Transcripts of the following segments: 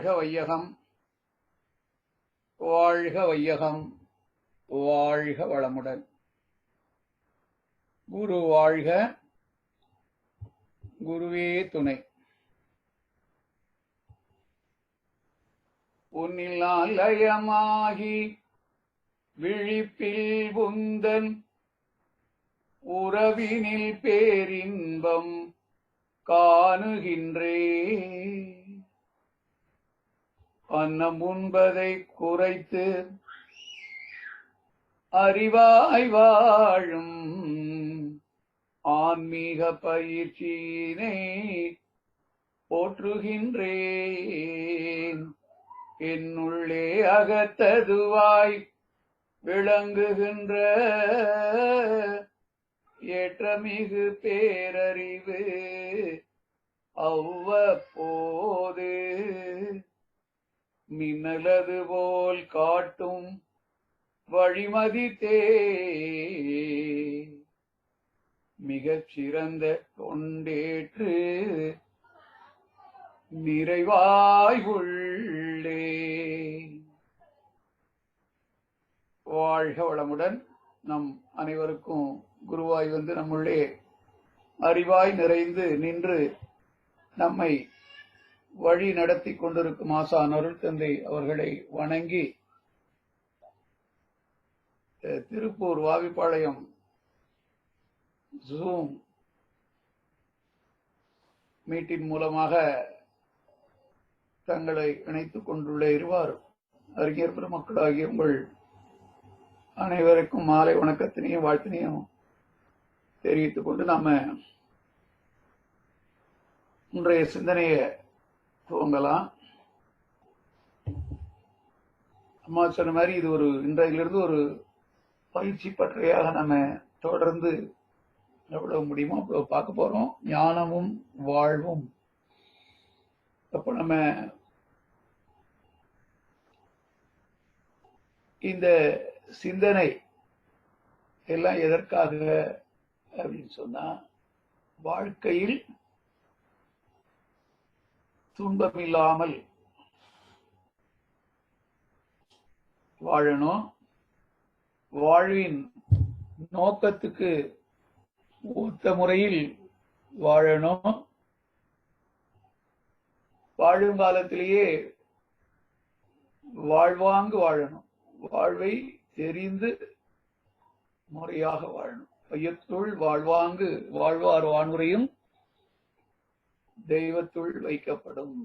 வாழ்க வையகம், வாழ்க வையகம், வாழ்க வளமுடன். குரு வாழ்க, குருவே துணை. உன்னில் லயமாகி விழிப்பில் உந்தன் உறவினில் பேரின்பம் காணுகின்றே. அன்னம் உண்பதை குறைத்து அறிவாய் வாழும் ஆன்மீக பயிற்சியினை போற்றுகின்றேன். என்னுள்ளே அகத்ததுவாய் விளங்குகின்ற ஏற்றமிகு பேரறிவு அவ்வப்போது மின்னலது போல் காட்டும் வழிமதித்தே மிகச் சிறந்த தொண்டேற்று நிறைவாய் உள்ளே. வாழ்க வளமுடன். நம் அனைவருக்கும் குருவாய் வந்து நம்முள்ளே அறிவாய் நிறைந்து நின்று நம்மை வழி நடத்தி கொண்டிருக்கும் ஆசான் அருள் தந்தை அவர்களை வணங்கி, திருப்பூர் வாவிப்பாளையம் ஜூம் மீட்டின் மூலமாக தங்களை இணைத்துக் கொண்டுள்ள இருவார் அறிஞர் பெருமக்களாகிய உங்கள் அனைவருக்கும் மாலை வணக்கத்தினையும் வாழ்த்தினையும் தெரிவித்துக் கொண்டு நாம இன்றைய சிந்தனையை துவங்கலாம். அம்மா சொன்ன மாதிரி இது ஒரு இன்றையிலிருந்து ஒரு பயிற்சி பற்றியாக நம்ம தொடர்ந்து எவ்வளவு முடியுமோ அவ்வளவு பார்க்க போறோம். ஞானமும் வாழ்வும். அப்ப நம்ம இந்த சிந்தனை எல்லாம் எதற்காக அப்படின்னு சொன்னா, வாழ்க்கையில் துன்பமில்லாமல் வாழணும், வாழ்வின் நோக்கத்துக்கு ஒத்த முறையில் வாழணும், வாழும் காலத்திலேயே வாழ்வாங்கு வாழணும், வாழ்வை தெரிந்து முறையாக வாழணும். ஐயத்துள் வாழ்வாங்கு வாழ்வார் வான்முறையும் தெய்வத்துள் வைக்கப்படும்.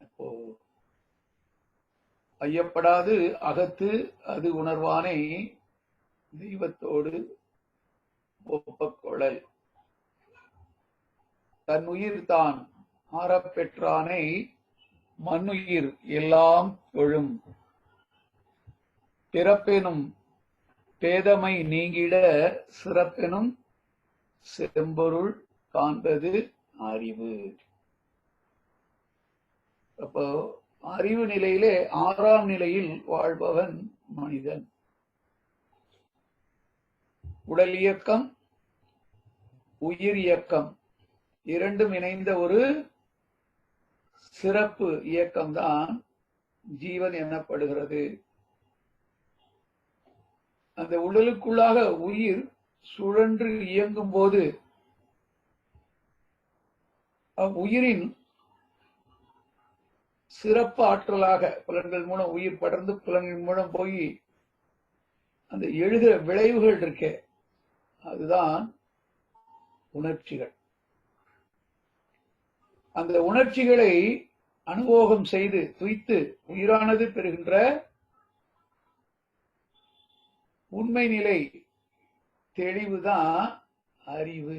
அப்போ ஐயப்படாது அகத்து அது உணர்வானை தெய்வத்தோடு ஒப்பக்கொள்ளல். தன் உயிர் தான் ஆறப்பெற்றானை மண்ணுயிர் எல்லாம் தொழும். பிறப்பெனும் பேதமை நீங்கிட சிறப்பெனும் செம்பொருள் காண்பது அறிவு. அப்போ அறிவு நிலையிலே 6ஆம் நிலையில் வாழ்பவன் மனிதன். உடல் இயக்கம், உயிர் இயக்கம் இரண்டும் இணைந்த ஒரு சிறப்பு இயக்கம்தான் ஜீவன் எனப்படுகிறது. அந்த உடலுக்குள்ளாக உயிர் சுழன்று இயங்கும் போது உயிரின் சிறப்பு ஆற்றலாக புலன்கள் மூலம் உயிர் படர்ந்து புலன்கள் மூலம் போய் அந்த எழுதுகிற விளைவுகள் இருக்கே, அதுதான் உணர்ச்சிகள். அந்த உணர்ச்சிகளை அனுபவம் செய்து துய்த்து உயிரானது பெறுகின்ற உண்மை நிலை தெளிவுதான் அறிவு.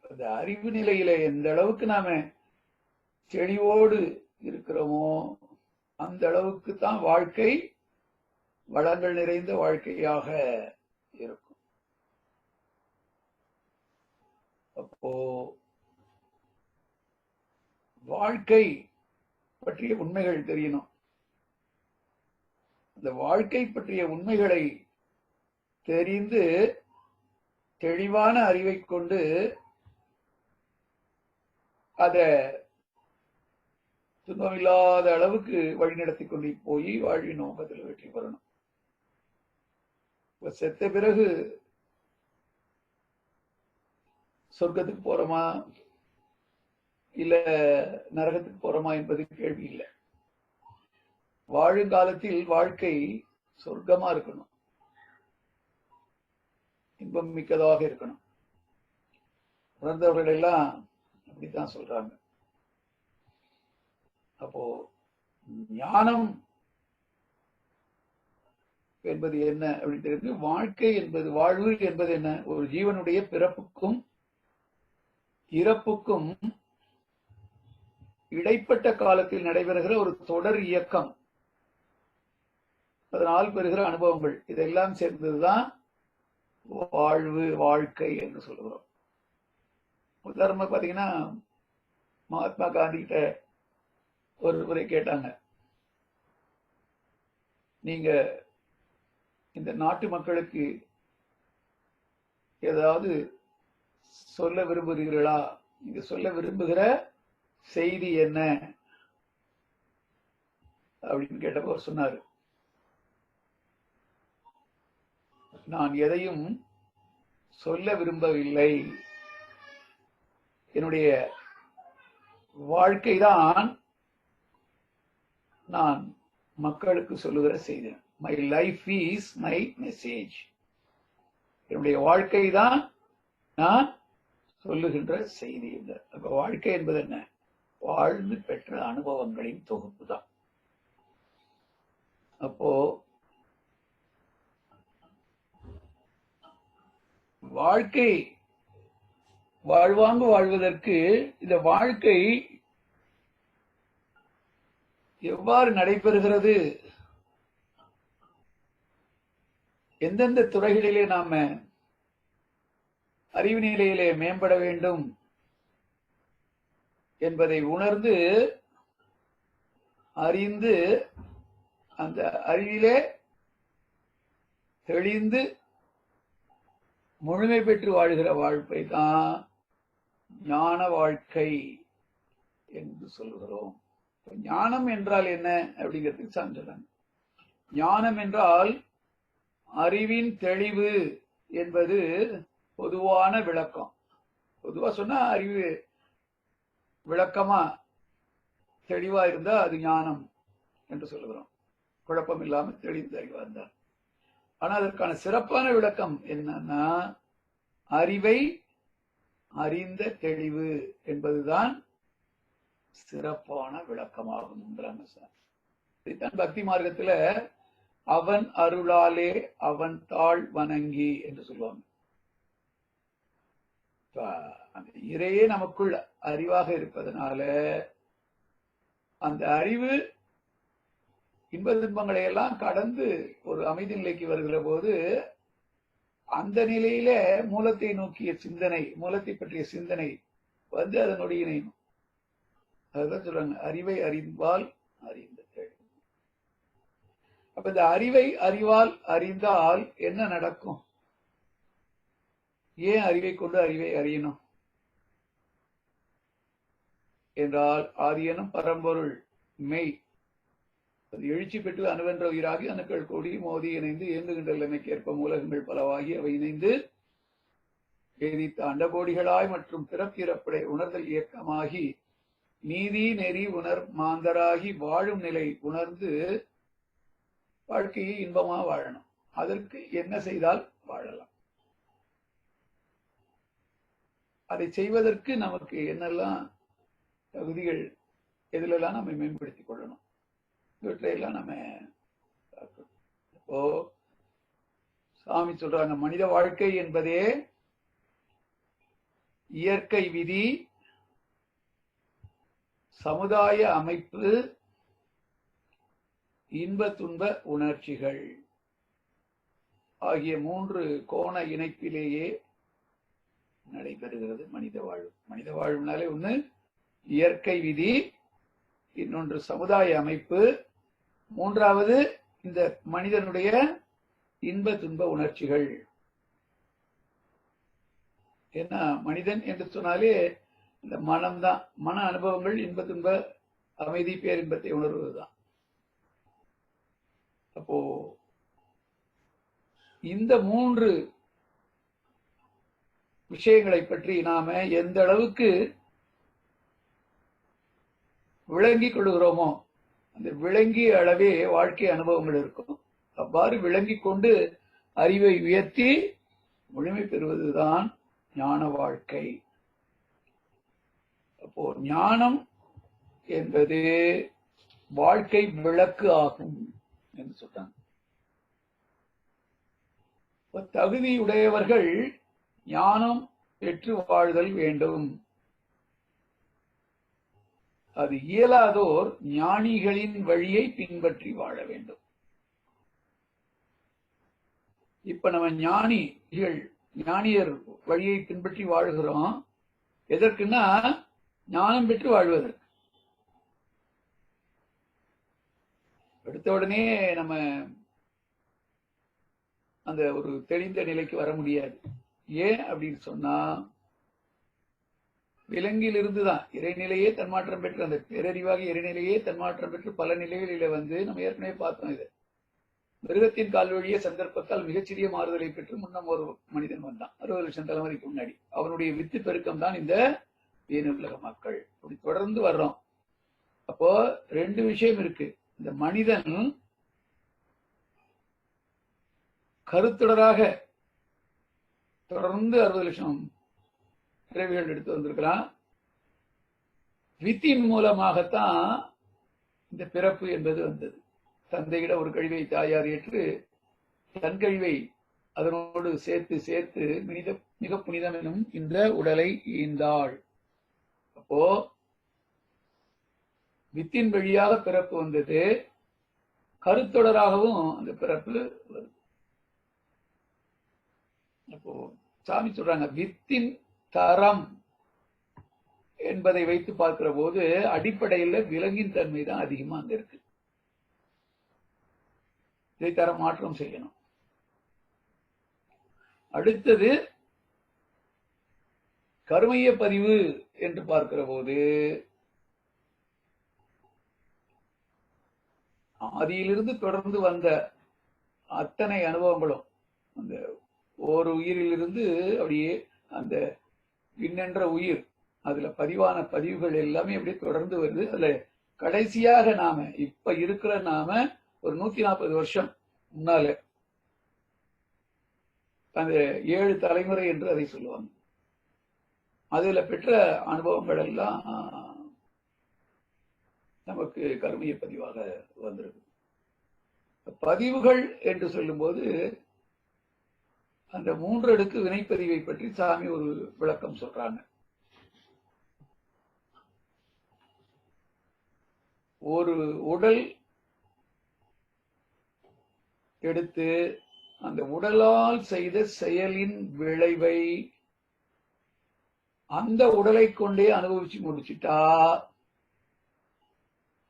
அந்த அறிவு நிலையில எந்த அளவுக்கு நாம தெளிவோடு இருக்கிறோமோ அந்த அளவுக்கு தான் வாழ்க்கை வளங்கள் நிறைந்த வாழ்க்கையாக இருக்கும். அப்போ வாழ்க்கை பற்றிய உண்மைகள் தெரியணும். அந்த வாழ்க்கை பற்றிய உண்மைகளை தெரிந்து தெளிவான அறிவை கொண்டு அத துன்பமில்லாத அளவுக்கு வழிநடத்தி கொண்டு போய் வாழ்வின் நோக்கத்தில் வெற்றி பெறணும். செத்த பிறகு சொர்க்கத்துக்கு போறோமா இல்ல நரகத்துக்கு போறோமா என்பது கேள்வி இல்லை. வாழுங்காலத்தில் வாழ்க்கை சொர்க்கமா இருக்கணும், இன்பம் மிக்கதாக இருக்கணும். உணர்ந்தவர்கள் எல்லாம் அப்படித்தான் சொல்றாங்க. அப்போ ஞானம் என்பது என்ன அப்படின்னு தெரிஞ்சு, வாழ்க்கை என்பது, வாழ்வு என்பது என்ன, ஒரு ஜீவனுடைய பிறப்புக்கும் இறப்புக்கும் இடைப்பட்ட காலத்தில் நடைபெறுகிற ஒரு தொடர் இயக்கம், அதனால் பெறுகிற அனுபவங்கள், இதெல்லாம் சேர்ந்ததுதான் வாழ்வு, வாழ்க்கை என்று சொல்லுகிறோம். உதாரணமா பாத்தீங்கன்னா, மகாத்மா காந்தி கிட்ட ஒரு முறை கேட்டாங்க, நீங்க இந்த நாட்டு மக்களுக்கு ஏதாவது சொல்ல விரும்புகிறீர்களா, நீங்க சொல்ல விரும்புகிற செய்தி என்ன அப்படின்னு கேட்டப்போ அவர் சொன்னாரு, நான் எதையும் சொல்ல விரும்பவில்லை, என்னுடைய வாழ்க்கைதான் நான் மக்களுக்கு சொல்லுகிற செய்தி. My life is my message. என்னுடைய வாழ்க்கை தான் நான் சொல்லுகின்ற செய்தி. அப்ப வாழ்க்கை என்பது என்ன, வாழ்ந்து பெற்ற அனுபவங்களின் தொகுப்பு தான். அப்போ வாழ்க்கை வாழ்வாங்கு வாழ்வதற்கு இந்த வாழ்க்கை எவ்வாறு நடைபெறுகிறது, எந்தெந்த துறைகளிலே நாம அறிவு நிலையிலே மேம்பட வேண்டும் என்பதை உணர்ந்து அறிந்து அந்த அறிவிலே தெளிந்து முழுமை பெற்று வாழ்கிற வாழ்க்கை தான் ஞான வாழ்க்கை என்று சொல்லுகிறோம். ஞானம் என்றால் என்ன அப்படிங்கிறதுக்கு சான்றாங்க. ஞானம் என்றால் அறிவின் தெளிவு என்பது பொதுவான விளக்கம். பொதுவா சொன்னா அறிவு விளக்கமா தெளிவா இருந்தா அது ஞானம் என்று சொல்லுகிறோம். குழப்பம் இல்லாம தெளிந்த அறிவா இருந்தார். ஆனா அதற்கான சிறப்பான விளக்கம் என்னன்னா, அறிவை அறிந்த தெளிவு என்பதுதான் சிறப்பான விளக்கமாகும். இதுதான் பக்தி மார்க்கத்துல அவன் அருளாலே அவன் தாழ் வணங்கி என்று சொல்லுவாங்க. அந்த இறையே நமக்குள் அறிவாக இருப்பதனால அந்த அறிவு இன்ப துன்பங்களை எல்லாம் கடந்து ஒரு அமைதி நிலைக்கு வருகிற போது அந்த நிலையில மூலத்தை நோக்கிய சிந்தனை, மூலத்தை பற்றிய சிந்தனை வந்து அதனுடைய இணையும். அதுதான் சொல்றாங்க, அறிவை அறிவால் அறிந்த தெளிவு. அப்ப இந்த அறிவை அறிவால் அறிந்தால் என்ன நடக்கும்? ஏன் அறிவை கொண்டு அறிவை அறியணும் என்றால், ஆதியனும் பரம்பொருள் மெய், அது எழுச்சி பெற்று அணுவென்ற உயிராகி அணுக்கள் கூடி மோதி இணைந்து இயங்குகின்ற நிலைமைக்கேற்ப மூலகங்கள் பலவாகி அவை இணைந்து எதிர்த்த அண்டகோடிகளாய் மற்றும் பிறப்பிறப்படை உணர்தல் இயக்கமாகி நீதி நெறி உணர் மாந்தராகி வாழும் நிலை உணர்ந்து வாழ்க்கையை இன்பமா வாழணும். அதற்கு என்ன செய்தால் வாழலாம்? அதை செய்வதற்கு நமக்கு என்னெல்லாம் தகுதிகள், எதிலெல்லாம் நம்ம மேம்படுத்திக் கொள்ளணும், இவற்றையெல்லாம் நம்ம பார்க்கணும். இப்போ சாமி சொல்றாங்க, மனித வாழ்க்கை என்பதே இயற்கை விதி, சமுதாய அமைப்பு, இன்ப துன்ப உணர்ச்சிகள் ஆகிய 3 கோண இணைப்பிலேயே நடைபெறுகிறது மனித வாழ்வு. மனித வாழ்வுனாலே ஒண்ணு இயற்கை விதி, இன்னொன்று சமுதாய அமைப்பு, மூன்றாவது இந்த மனிதனுடைய இன்ப துன்ப உணர்ச்சிகள். ஏன்னா மனிதன் என்று சொன்னாலே இந்த மனம்தான். மன அனுபவங்கள் இன்ப துன்ப அமைதி பேரின்பத்தை உணர்வதுதான். அப்போ இந்த 3 விஷயங்களை பற்றி நாம எந்த அளவுக்கு விளங்கிக் கொள்கிறோமோ அந்த விளங்கிய அளவே வாழ்க்கை அனுபவங்கள் இருக்கும். அவ்வாறு விளங்கிக் கொண்டு அறிவை உயர்த்தி முழுமை பெறுவதுதான் ஞான வாழ்க்கை. அப்போ ஞானம் என்பது வாழ்க்கை விளக்கு ஆகும் என்று சொல்றாங்க. தகுதியுடையவர்கள் ஞானம் பெற்று வாழ்தல் வேண்டும். அது இயலாதோர் ஞானிகளின் வழியை பின்பற்றி வாழ வேண்டும். இப்ப நம்ம ஞானியர் வழியை பின்பற்றி வாழ்கிறோம். எதற்குன்னா ஞானம் பெற்று வாழ்வதற்கு. எடுத்த உடனே நம்ம அந்த ஒரு தெளிந்த நிலைக்கு வர முடியாது. ஏன் அப்படின்னு சொன்னா விலங்கில் இருந்துதான் இறைநிலையே தன்மாற்றம் பெற்று அந்த பேரறிவாக இறைநிலையே தன்மாற்றம் பெற்று பல நிலைகளில நம்ம ஏற்கனவே பார்த்தோம். இது மிருகத்தின் கால்வழிய சந்தர்ப்பத்தால் மிகச்சிறிய மாறுதலை பெற்று முன்னம் ஒரு மனிதன் வந்தான் 60 லட்சம் தலைமுறைக்கு முன்னாடி. அவனுடைய வித்து பெருக்கம் தான் இந்த உலக மக்கள். அப்படி தொடர்ந்து வர்றோம். அப்போ 2 விஷயம் இருக்கு. இந்த மனிதன் கருத்துடராக தொடர்ந்து 60 லட்சம் பிறவிகள் எடுத்து வந்திருக்கிறான். வித்தின் மூலமாகத்தான் இந்த பிறப்பு என்பது வந்தது. தந்தையிட ஒரு கழிவை தாயார் ஏற்று தன் கழிவை அதனோடு சேர்த்து சேர்த்து மிக புனிதம் எனும் இந்த உடலை ஈந்தாள். அப்போ வித்தின் வழியாக பிறப்பு வந்தது. கருத்தொடராகவும் அந்த பிறப்பு வருது. அப்போ சாமி சொல்றாங்க வித்தின் தரம் என்பதை வைத்து பார்க்கிற போது அடிப்படையில் விலங்கின் தன்மை தான் அதிகமா அங்க இருக்கு. இதை தரம் மாற்றம் செய்யணும். அடுத்தது கருமைய பதிவு என்று பார்க்கிற போது ஆதியிலிருந்து தொடர்ந்து வந்த அத்தனை அனுபவங்களும் அந்த ஒரு உயிரிலிருந்து அப்படியே அந்த விண்ணென்ற உயிர் அதுல பதிவான பதிவுகள் எல்லாமே அப்படியே தொடர்ந்து வருது. அதுல கடைசியாக நாம இப்ப இருக்கிற நாம ஒரு 140 வருஷம் முன்னால அந்த 7 தலைமுறை என்று அதை சொல்லுவாங்க. அதுல பெற்ற அனுபவங்கள் எல்லாம் நமக்கு கருமைய பதிவாக வந்திருக்கு. பதிவுகள் என்று சொல்லும் போது அந்த 3 அடுக்கு வினைப்பதிவை பற்றி சாமி ஒரு விளக்கம் சொல்றாங்க. ஒரு உடல் எடுத்து அந்த உடலால் செய்த செயலின் விளைவை அந்த உடலை கொண்டே அனுபவிச்சு முடிச்சுட்டா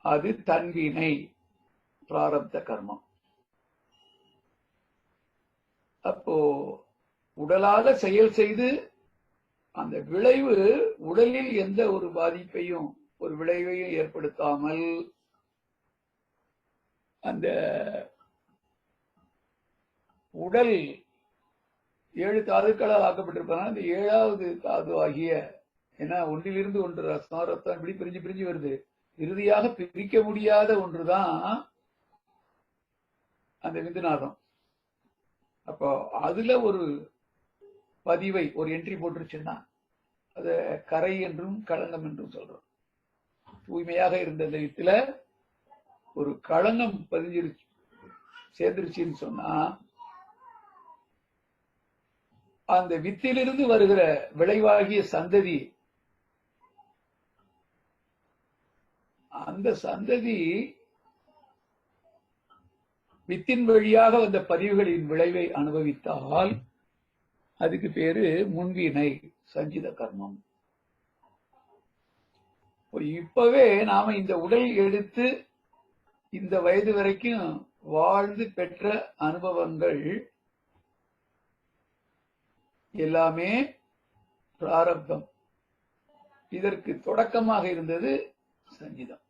அது தன்வினை, பிராரப்த கர்மம். அப்போ உடலாக செயல் செய்து அந்த விளைவு உடலில் எந்த ஒரு பாதிப்பையும் ஒரு விளைவையும் ஏற்படுத்தாமல் அந்த உடல் 7 தாதுக்களால் ஆக்கப்பட்டிருப்பாங்க. அந்த 7வது தாது ஆகிய ஏன்னா ஒன்றிலிருந்து ஒன்று ரசம் ரத்தம் இப்படி பிரிஞ்சு பிரிஞ்சு வருது. இறுதியாக பிரிக்க முடியாத ஒன்றுதான் அந்த விந்துநாதம். அப்போ அதுல ஒரு பதிவை ஒரு என்ட்ரி போட்டுருச்சுன்னா அத கரை என்றும் களங்கம் என்றும் சொல்றோம். தூய்மையாக இருந்த அந்த வித்துல ஒரு களங்கம் பதிஞ்சிருச்சு சேர்ந்துருச்சுன்னு சொன்னா அந்த வித்திலிருந்து வருகிற விளைவாகிய சந்ததி அந்த சந்ததி வித்தின் வழியாக வந்த பதிவுகளின் விளைவை அனுபவித்தால் அதுக்கு பேரு முன்வினை, சஞ்சித கர்மம். இப்பவே நாம இந்த உடல் எடுத்து இந்த வயது வரைக்கும் வாழ்ந்து பெற்ற அனுபவங்கள் எல்லாமே பிராரப்தம். இதற்கு தொடக்கமாக இருந்தது சஞ்சிதம்.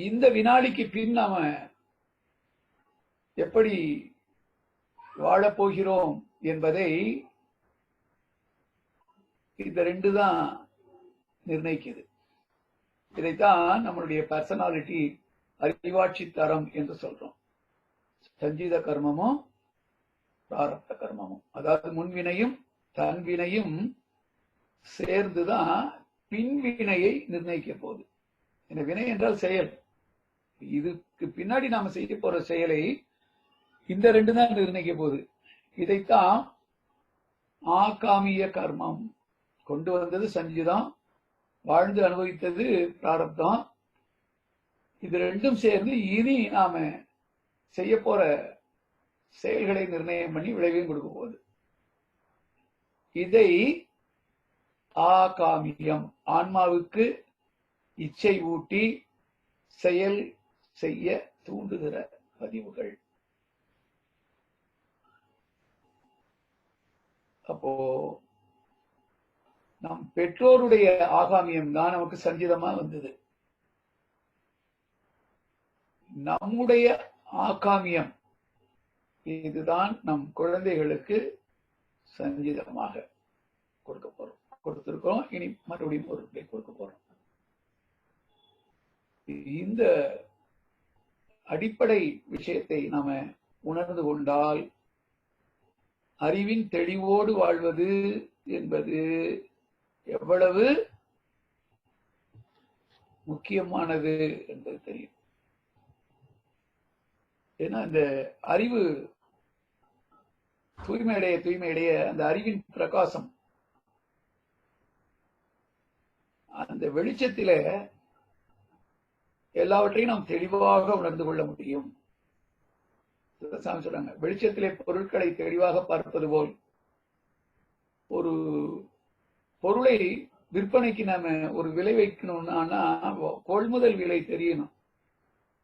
இந்த வினாடிக்கு பின் நாம எப்படி வாழப்போகிறோம் என்பதை இந்த ரெண்டு தான் நிர்ணயிக்குது. இதைத்தான் நம்மளுடைய பர்சனாலிட்டி, அறிவாட்சி தரம் என்று சொல்றோம். சஞ்சித கர்மமும் பிராரப்த கர்மமும், அதாவது முன்வினையும் தன்வினையும் சேர்ந்துதான் பின்வினையை நிர்ணயிக்க போகுது. இந்த வினை என்றால் செயல். இதுக்கு பின்னாடி நாம செய்ய போற செயலை இந்த ரெண்டு தான் நிர்ணயிக்க போகுது. இதைத்தான் ஆகாமிய கர்மம். கொண்டு வந்தது சஞ்சிதம், வாழ்ந்து அனுபவித்தது பிராரப்தம். இது ரெண்டும் சேர்ந்து இனி நாம செய்ய போற செயல்களை நிர்ணயம் பண்ணி விளைவையும் கொடுக்க போகுது. இதை ஆகாமியம், ஆன்மாவுக்கு இச்சை ஊட்டி செயல் செய்ய தூண்டுகிற பதிவுகள். அப்போ நம் பெற்றோருடைய ஆகாமியம் தான் நமக்கு சஞ்சிதமா வந்தது. நம்முடைய ஆகாமியம் இதுதான் நம் குழந்தைகளுக்கு சஞ்சிதமாக கொடுத்திருக்கிறோம். இனி மறுபடியும் ஒரு கொடுக்க போறோம். இந்த அடிப்படை விஷயத்தை நாம உணர்ந்து கொண்டால் அறிவின் தெளிவோடு வாழ்வது என்பது எவ்வளவு முக்கியமானது என்பது தெரியும். ஏன்னா இந்த அறிவு தூய்மையடைய அந்த அறிவின் பிரகாசம், அந்த வெளிச்சத்தில எல்லாவற்றையும் நாம் தெளிவாக உணர்ந்து கொள்ள முடியும். சொல்றாங்க, வெளிச்சத்திலே பொருட்களை தெளிவாக பார்ப்பது போல் ஒரு பொருளை விற்பனைக்கு நாம ஒரு விலை வைக்கணும்னா கொள்முதல் விலை தெரியணும்.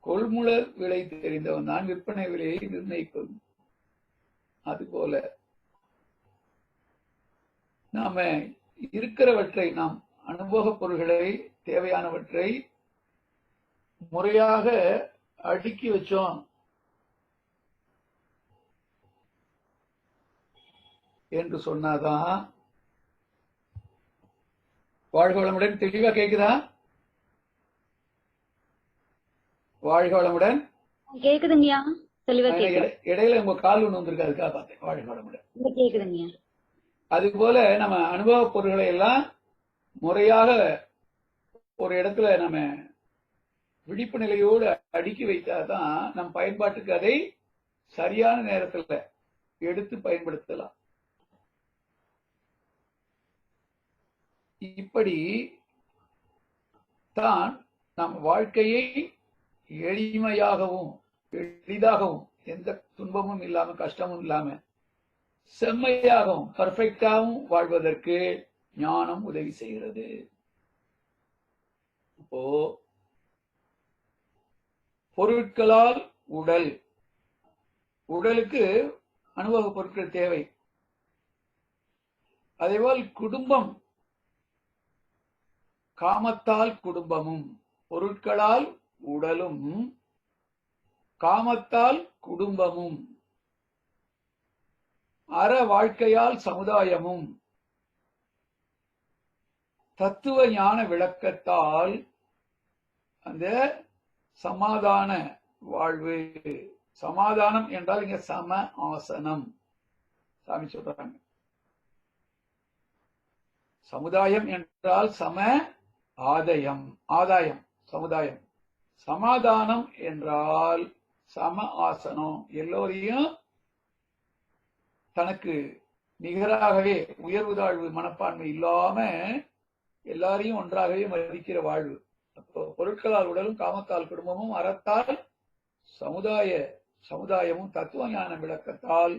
கொள்முதல் விலை தெரிந்தவன் தான் விற்பனை விலையை நிர்ணயிப்பது. அதுபோல நாம இருக்கிறவற்றை, நாம் அனுபவ பொருள்களை, தேவையானவற்றை முறையாக அடுக்கி வச்சோம் என்று சொன்னாதான் வாழ்க வளமுடன். தெளிவா கேக்குதா? வாழ்க வளமுடன். கேக்குதுங்கய்யா, தெளிவா கேக்குது. இடையில உங்க கால் ஒண்ணு வந்திருக்கு, அதுக்காக பார்த்தேன். வாழ்க வளமுடன். கேக்குதுங்கய்யா. அது போல நம்ம அனுபவ பொருள்களை எல்லாம் முறையாக ஒரு இடத்துல நம்ம விழிப்பு நிலையோடு அடுக்கி வைத்தாதான் நம் பயன்பாட்டுக்கு அதை சரியான நேரத்துல எடுத்து பயன்படுத்தலாம். இப்படி தான் நம் வாழ்க்கையை எளிமையாகவும் எளிதாகவும், எந்த துன்பமும் இல்லாம கஷ்டமும் இல்லாம செம்மையாகவும் பர்ஃபெக்டாகவும் வாழ்வதற்கு ஞானம் உதவி செய்கிறது. இப்போ பொருட்களால் உடலுக்கு அனுபவ பொருட்கள் தேவை. அதேபோல் குடும்பம், காமத்தால் குடும்பமும், பொருட்களால் உடலும், காமத்தால் குடும்பமும், அற வாழ்க்கையால் சமுதாயமும், தத்துவ ஞான விளக்கத்தால் அந்த சமாதான வாழ்வு. சமாதானம் என்றால் இங்க சம ஆசனம் சாமி சொல்றாங்க. சமுதாயம் என்றால் சம ஆதாயம் சமுதாயம். சமாதானம் என்றால் சம ஆசனம், எல்லோரையும் தனக்கு நிகராகவே உயர்வு தாழ்வு மனப்பான்மை இல்லாம எல்லாரையும் ஒன்றாகவே மதிக்கிற வாழ்வு. அப்போ பொருட்களால் உடலும், காமத்தால் குடும்பமும், அறத்தால் சமுதாயமும், தத்துவ ஞான விளக்கத்தால்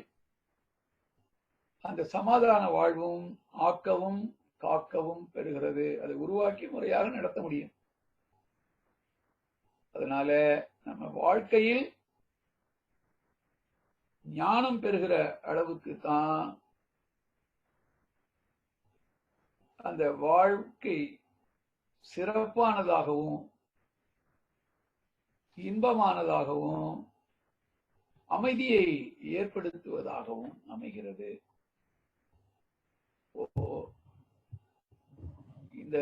அந்த சமாதான வாழ்வும் ஆக்கவும் காக்கவும் பெறுகிறது. அதை உருவாக்கி முறையாக நடத்த முடியும். அதனால நம்ம வாழ்க்கையில் ஞானம் பெறுகிற அளவுக்கு தான் அந்த வாழ்க்கை சிறப்பானதாகவும் இன்பமானதாகவும் அமைதியை ஏற்படுத்துவதாகவும் அமைகிறது. இந்த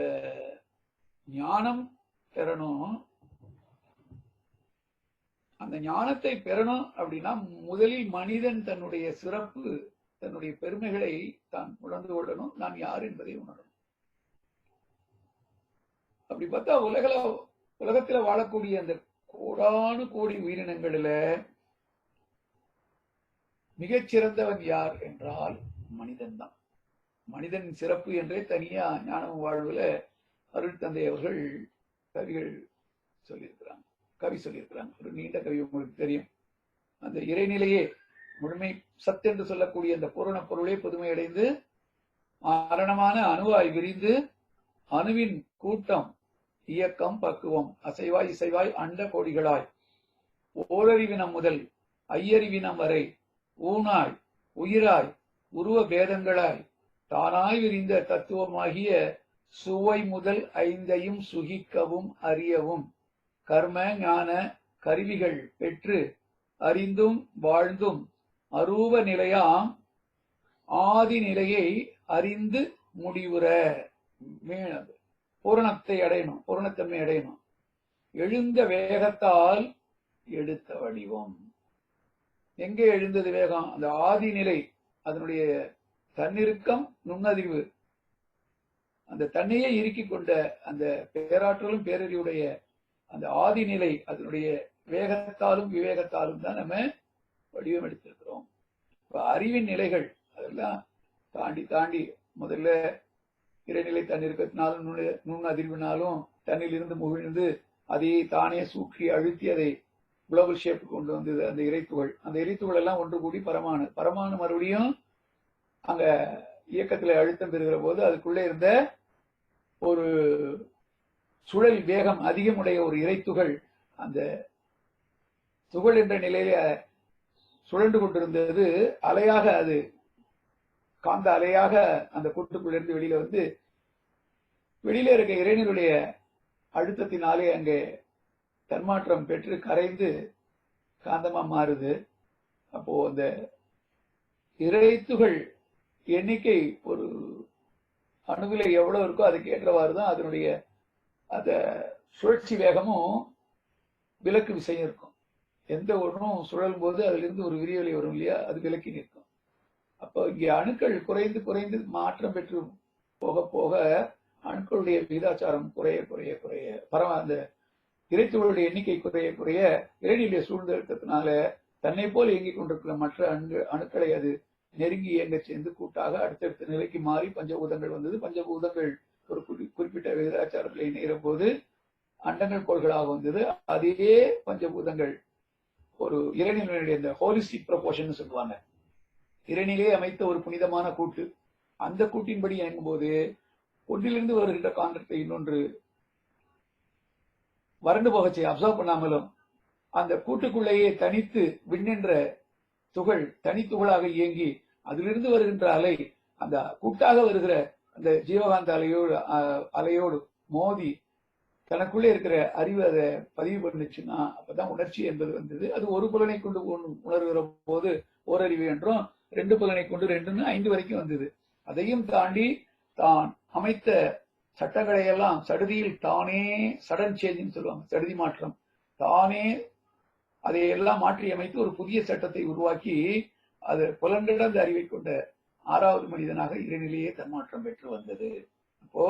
ஞானம் பெறணும். அந்த ஞானத்தை பெறணும் அப்படின்னா முதலில் மனிதன் தன்னுடைய சிறப்பு, தன்னுடைய பெருமைகளை தான் உணர்ந்து கொள்ளணும். நான் யார் என்பதை உணரணும். அப்படி பார்த்தா உலகத்துல வாழக்கூடிய அந்த கோடானு கோடி உயிரினங்களில மிகச்சிறந்தவன் யார் என்றால் மனிதன் தான். மனிதன் சிறப்பு என்றே தனியா ஞானம் வாழ்வுல அருள் தந்தை அவர்கள் கவி சொல்லியிருக்கிறாங்க. ஒரு நீண்ட கவி உங்களுக்கு தெரியும். அந்த இறைநிலையே முழுமை சத்து என்று சொல்லக்கூடிய அந்த பூரண பொருளே புதுமையடைந்து மரணமான அணுவாய் விரிந்து அணுவின் கூட்டம் இயக்கம் பக்குவம் அசைவாய் இசைவாய் அண்ட கோடிகளாய் ஓரறிவினம் முதல் ஐயறிவினம் வரை ஊனாய் உயிராய் உருவ பேதங்களாய் தானாய் விரிந்த தத்துவமாகிய சுவை முதல் ஐந்தையும் சுகிக்கவும் அறியவும் கர்ம ஞான கருவிகள் பெற்று அறிந்தும் வாழ்ந்தும் அரூப நிலையாம் ஆதி நிலையை அறிந்து முடிவுற பூரணத்தை அடையணும், பூரணத்தன்மை அடையணும். எழுந்த வேகத்தால் எடுத்த வடிவம். எங்கே எழுந்தது வேகம்? அந்த ஆதி நிலை, அதனுடைய தன்னிருக்கம், நுண்ணறிவு, அந்த தன்னையே இறுக்கிக் கொண்ட அந்த பேராற்றலும் பேரறிவுடைய அந்த ஆதி நிலை, அதனுடைய வேகத்தாலும் விவேகத்தாலும் தான் நம்ம வடிவம் எடுத்திருக்கிறோம். அறிவின் நிலைகள் அதெல்லாம் தாண்டி தாண்டி முதல்ல இறைநிலை தன்னிருக்கத்தினாலும் நுண்ணதிர்வினாலும் தன்னில் இருந்து முகிழ்ந்து அதை தானே சூற்றி அழுத்தி அதை குளோபல் ஷேப் கொண்டு வந்தது அந்த இறைத்துகள். அந்த இறைத்துகள் எல்லாம் ஒன்று கூடி பரமாணு மறுபடியும் அங்க இயக்கத்துல அழுத்தம் பெறுகிற போது அதுக்குள்ளே இருந்த ஒரு சுழல் வேகம் அதிகமுடைய ஒரு இறைத்துகள் அந்த துகள் என்ற நிலையில சுழன்று கொண்டிருந்தது. அலையாக, அது காந்த அலையாக அந்த கூட்டுக்குள்ளிருந்து வெளியில வந்து வெளியில இருக்க இறைவனுடைய அழுத்தத்தினாலே அங்கே தன்மாற்றம் பெற்று கரைந்து காந்தமா மாறுது. அப்போ அந்த இறைத்துகள் எண்ணிக்கை ஒரு அணுவில எவ்வளவு இருக்கோ அதுக்கு ஏற்றவாறுதான் அதனுடைய அந்த சுழற்சி வேகமும் விலக்கு விசையும் இருக்கும். எந்த ஒன்றும் சுழலும் போது அதுல இருந்து ஒரு விரிவலை வரும் இல்லையா, அது விலக்கி நிற்கும். அப்போ இங்கே அணுக்கள் குறைந்து குறைந்து மாற்றம் பெற்று போக போக அணுக்களுடைய விகிதாச்சாரம் குறைய குறைய குறைய அந்த இறைத்துகளுடைய எண்ணிக்கை குறைய குறைய இறைநிலையை சூழ்ந்து இருக்கிறதுனால தன்னை போல் இயங்கிக் கொண்டிருக்கிற மற்ற அணுக்களை அது நெருங்கி இயங்க சேர்ந்து கூட்டாக அடுத்தடுத்த நிலைக்கு மாறி பஞ்சபூதங்கள் வந்தது. பஞ்சபூதங்கள் ஒரு குறிப்பிட்ட விகிதாச்சாரத்தில் இணைகிற போது அண்டங்கள் கோள்களாக வந்தது. அதே பஞ்சபூதங்கள் ஒரு இறைநிலையுடைய இந்த ஹோலிஸ்டிக் ப்ரொபோர்ஷன் சொல்லுவாங்க, இறைநிலையை அமைத்த ஒரு புனிதமான கூட்டு. அந்த கூட்டின்படி இயங்கும் போது ஒன்றிலிருந்து வருகின்ற காந்தத்தை இன்னொன்று வறண்டு போக செய்ய அப்சர்வ் பண்ணாமலும் அந்த கூட்டுக்குள்ளேயே தனித்து விண்ணென்ற துகள் தனித்துகளாக இயங்கி அதிலிருந்து வருகின்ற அலை அந்த கூட்டாக வருகிற அந்த ஜீவகாந்த அலையோடு மோதி தனக்குள்ளே இருக்கிற அறிவு அதை பதிவு பண்ணுச்சுன்னா அப்பதான் உணர்ச்சி என்பது வந்தது. அது ஒரு புலனை கொண்டு உணர்கிற போது ஓரறிவு என்றும், 2 புலனை கொண்டு 2ன்னு 5 வரைக்கும் வந்தது. அதையும் தாண்டி தான் அமைத்த சட்டங்களை எல்லாம் சடுதியில் தானே சடன் சேஞ்சின்னு சொல்லுவாங்க, சடுதி மாற்றம், தானே அதையெல்லாம் மாற்றி அமைத்து ஒரு புதிய சட்டத்தை உருவாக்கி அது புலன்கிடந்த அறிவை கொண்ட 6வது மனிதனாக இறைநிலையே தன்மாற்றம் பெற்று வந்தது. அப்போ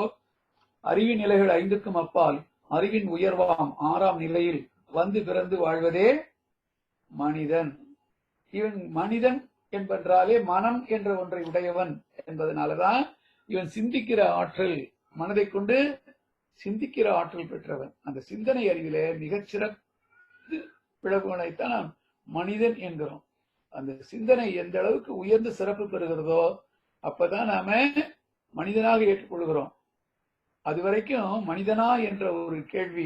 அறிவின் நிலைகள் 5க்கும் அப்பால் அறிவின் உயர்வாம் 6ஆம் நிலையில் வந்து பிறந்து வாழ்வதே மனிதன். இவன் மனிதன் என்பென்றாலே மனம் என்ற ஒன்றை உடையவன் என்பதனாலதான் இவன் சிந்திக்கிற ஆற்றல், மனதை கொண்டு சிந்திக்கிற ஆற்றல் பெற்றவன். அந்த சிந்தனை அறிவில மிகச்சிறப்பு விளக்குவனைத்தான் நாம் மனிதன் என்கிறோம். அந்த சிந்தனை எந்த அளவுக்கு உயர்ந்து சிறப்பு பெறுகிறதோ அப்பதான் நாம மனிதனாக ஏற்றுக்கொள்கிறோம். அதுவரைக்கும் மனிதனா என்ற ஒரு கேள்வி,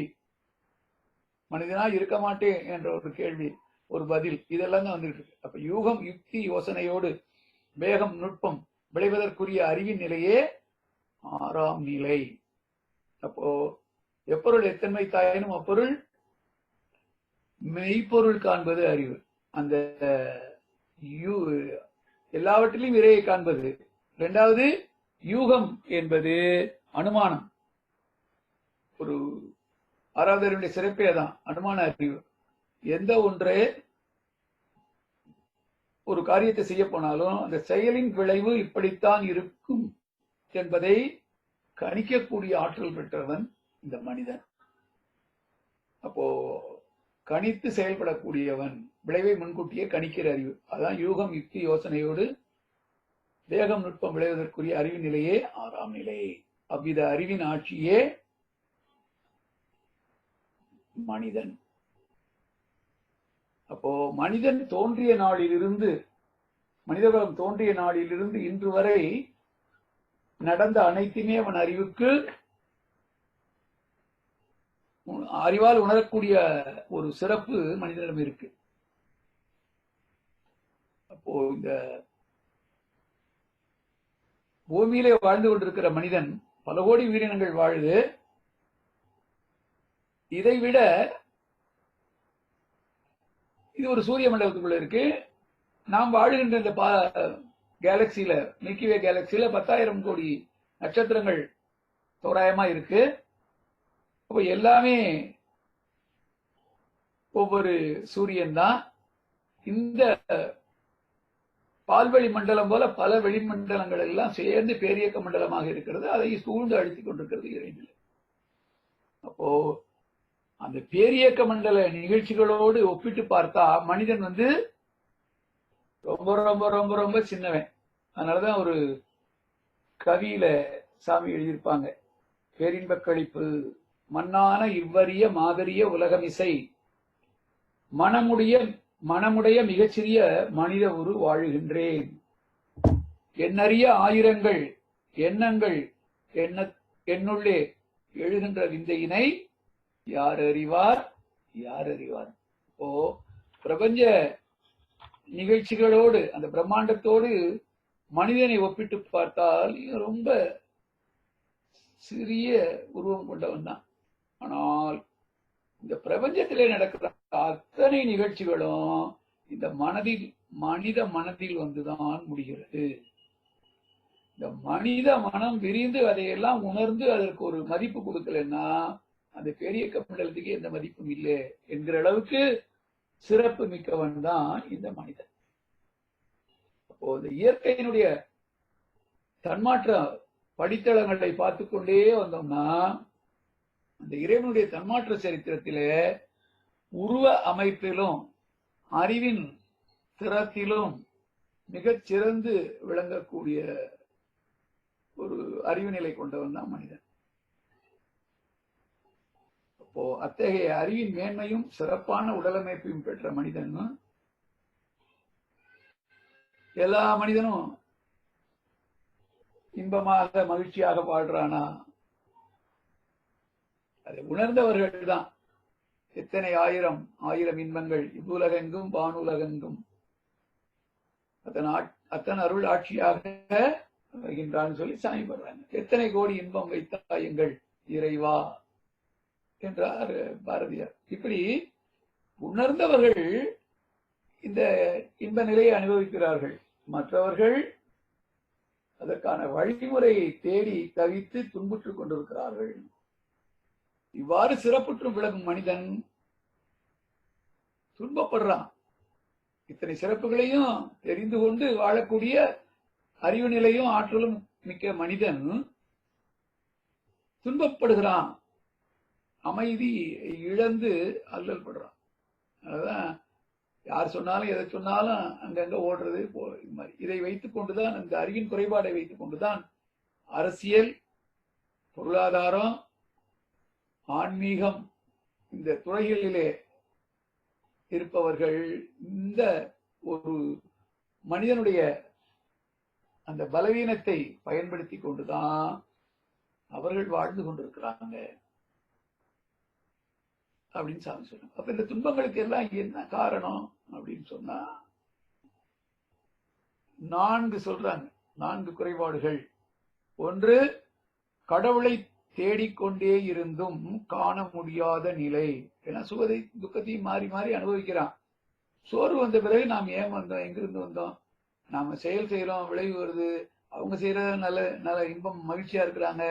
மனிதனா இருக்க மாட்டேன் என்ற ஒரு கேள்வி, ஒரு பதில், இதெல்லாம் தான் வந்துட்டு இருக்கு. அப்ப யூகம் யுக்தி யோசனையோடு வேகம் நுட்பம் விளைவதற்குரிய அறிவின் நிலையே ஆறாம் நிலை. அப்போ எப்பொருள் எத்தன்மை தாயினும் அப்பொருள் மெய்ப்பொருள் காண்பது அறிவு. அந்த எல்லாவற்றிலும் இறையை காண்பது. இரண்டாவது யூகம் என்பது அனுமானம். ஒரு ஆறாவது அறிவுடைய சிறப்பே தான் அனுமான அறிவு. எந்த ஒன்றே ஒரு காரியத்தை செய்ய போனாலும் அந்த செயலின் விளைவு இப்படித்தான் இருக்கும் என்பதை கணிக்கக்கூடிய ஆற்றல் பெற்றவன் இந்த மனிதன். அப்போ கணித்து செயல்படக்கூடியவன், விளைவை முன்கூட்டியே கணிக்கிற அறிவு. அதான் யூகம், யுக்தி, யோசனையோடு தேகம், நுட்பம் விளைவதற்குரிய அறிவு நிலையே ஆறாம் நிலை. அவ்வித அறிவின் ஆட்சியே மனிதன். அப்போ மனிதன் தோன்றிய நாளிலிருந்து, மனிதகுலம் தோன்றிய நாளிலிருந்து இன்று வரை நடந்த அனைத்துமே அவன் அறிவால் உணரக்கூடிய ஒரு சிறப்பு மனிதனிடம் இருக்கு. அப்போ இந்த பூமியிலே வாழ்ந்து கொண்டிருக்கிற மனிதன், பல கோடி உயிரினங்கள் வாழுது. இதைவிட இது ஒரு சூரிய மண்டலத்துக்குள்ள இருக்கு. நாம் வாழுகின்ற இந்த கேலக்சியில, மில்கிவே கேலக்சியில 10,000 கோடி நட்சத்திரங்கள் தோராயமா இருக்கு. அப்ப எல்லாமே ஒவ்வொரு சூரியன் தான். இந்த பால்வெளி மண்டலம் போல பல வெளிமண்டலங்கள் எல்லாம் சேர்ந்து பேரியக்க மண்டலமாக இருக்கிறது. அதை சூழ்ந்து அழுத்திக் கொண்டிருக்கிறது இறைநிலை. அப்போ அந்த பேரியக்க மண்டல நிகழ்ச்சிகளோடு ஒப்பிட்டு பார்த்தா மனிதன் ரொம்ப ரொம்ப ரொம்ப ரொம்ப சின்னவன். அதனாலதான் ஒரு கவியில சாமி எழுதியிருப்பாங்க, பேரின்பக் கழிப்பு மண்ணான இவ்வரிய மாதரிய உலகமிசை மனமுடைய மிகச்சிறிய மனித உரு வாழுகின்றேன். எண்ணறிய ஆயிரங்கள் எண்ணங்கள் என்னுள்ளே எழுகின்ற விந்தையினை யார் அறிவார்? யார் அறிவார்? இப்போ பிரபஞ்ச நிகழ்ச்சிகளோடு அந்த பிரம்மாண்டத்தோடு மனிதனை ஒப்பிட்டு பார்த்தால் ரொம்ப சிறிய உருவம் கொண்டவன் தான். ஆனால் இந்த பிரபஞ்சத்திலே நடக்கிற அத்தனை நிகழ்ச்சிகளும் இந்த மனித மனதில் வந்துதான் முடிகிறது. இந்த மனித மனம் விரிந்து அதையெல்லாம் உணர்ந்து அதற்கு ஒரு மதிப்பு கொடுக்கலன்னா அந்த பெரிய மண்டலத்துக்கு எந்த மதிப்பும் இல்லை என்கிற அளவுக்கு சிறப்பு மிக்கவன் தான் இந்த மனிதன். அப்போ இந்த இயற்கையினுடைய தன்மாற்ற படித்தளங்களை பார்த்து கொண்டே வந்தோம்னா அந்த இறைவனுடைய தன்மாற்ற சரித்திரத்திலே உருவ அமைப்பிலும் அறிவின் திறத்திலும் மிகச் சிறந்து விளங்கக்கூடிய ஒரு அறிவு நிலை கொண்டவன் தான் மனிதன். அப்போ அத்தகைய அறிவின் மேன்மையும் சிறப்பான உடலமைப்பையும் பெற்ற மனிதன் எல்லா மனிதனும் இன்பமாக மகிழ்ச்சியாக வாழ்றானா? அதை உணர்ந்தவர்கள் தான். எத்தனை ஆயிரம் இன்பங்கள் இவ்வுலகெங்கும் வானுலகெங்கும் அத்தனை அருள் ஆட்சியாக வருகின்றான்னு சொல்லி சாமி படுறாங்க. எத்தனை கோடி இன்பம் வைத்தாயங்கள் இறைவா என்றார் பாரதியார். இப்படி உணர்ந்தவர்கள் இந்த இன்ப நிலையை அனுபவிக்கிறார்கள். மற்றவர்கள் அதற்கான வழிமுறையை தேடி தவித்து துன்புற்றுக் கொண்டிருக்கிறார்கள். இவ்வாறு சிறப்புற்று விளங்கும் மனிதன் துன்பப்படுறான். இத்தனை சிறப்புகளையும் தெரிந்து கொண்டு வாழக்கூடிய அறிவு நிலையும் ஆற்றலும் மிக்க மனிதன் துன்பப்படுகிறான். அமைதி இழந்து அல்லல் படுறான். அதுதான் யார் சொன்னாலும் எதை சொன்னாலும் அங்கங்க ஓடுறது இது மாதிரி. இதை வைத்துக் கொண்டுதான், இந்த அறிவின் குறைபாடை வைத்துக் கொண்டுதான் அரசியல், பொருளாதாரம், ஆன்மீகம் இந்த துறைகளிலே இருப்பவர்கள் இந்த ஒரு மனிதனுடைய அந்த பலவீனத்தை பயன்படுத்தி கொண்டுதான் அவர்கள் வாழ்ந்து கொண்டிருக்கிறாங்க அப்படின்னு சாமி சொன்னாங்க. அப்ப இந்த துன்பங்களுக்கு எல்லாம் என்ன காரணம் அப்படின்னு சொன்னா 4 சொல்றாங்க. 4 குறைபாடுகள். ஒன்று, கடவுளை தேடிக்கொண்டே இருந்தும் காண முடியாத நிலை. ஏன்னா சுகதை துக்கத்தையும் மாறி மாறி அனுபவிக்கிறான். சோர்வு வந்த பிறகு நாம் ஏன் வந்தோம், எங்கிருந்து வந்தோம்? நாம செயல் செய்யறோம், விளைவு வருது. அவங்க செய்யறது நல்ல நல்ல இன்பம் மகிழ்ச்சியா இருக்கிறாங்க,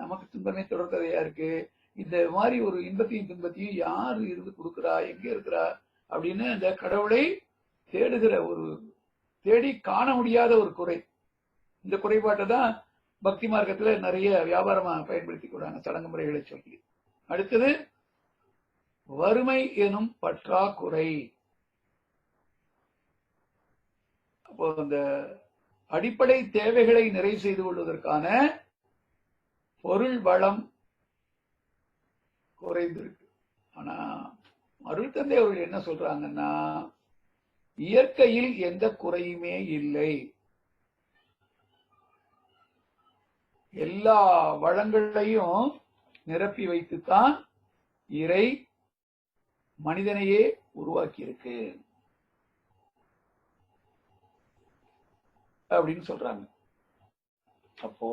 நமக்கு துன்பமே தொடர்கதையா இருக்கு. இந்த மாதிரி ஒரு இன்பத்தையும் துன்பத்தையும் யாரு இருந்து கொடுக்குறா, எங்க இருக்கிறா அப்படின்னு அந்த கடவுளை தேடுகிற ஒரு தேடி காண முடியாத ஒரு குறை. இந்த குறைபாட்டை தான் பக்தி மார்க்கத்துல நிறைய வியாபாரமா பயன்படுத்தி கொள்றாங்க, சடங்கு முறைகளை சொல்லி. அடுத்தது வறுமை எனும் பற்றாக்குறை. அப்போ அந்த அடிப்படை தேவைகளை நிறைவு செய்து கொள்வதற்கான பொருள் வளம் குறைந்திருக்கு. ஆனா அருள் தந்தை அவர்கள் என்ன சொல்றாங்கன்னா, இயற்கையில் எந்த குறையுமே இல்லை, எல்லா வளங்களையும் நிரப்பி வைத்துத்தான் இறை மனிதனையே உருவாக்கி இருக்கு அப்படின்னு சொல்றாங்க. அப்போ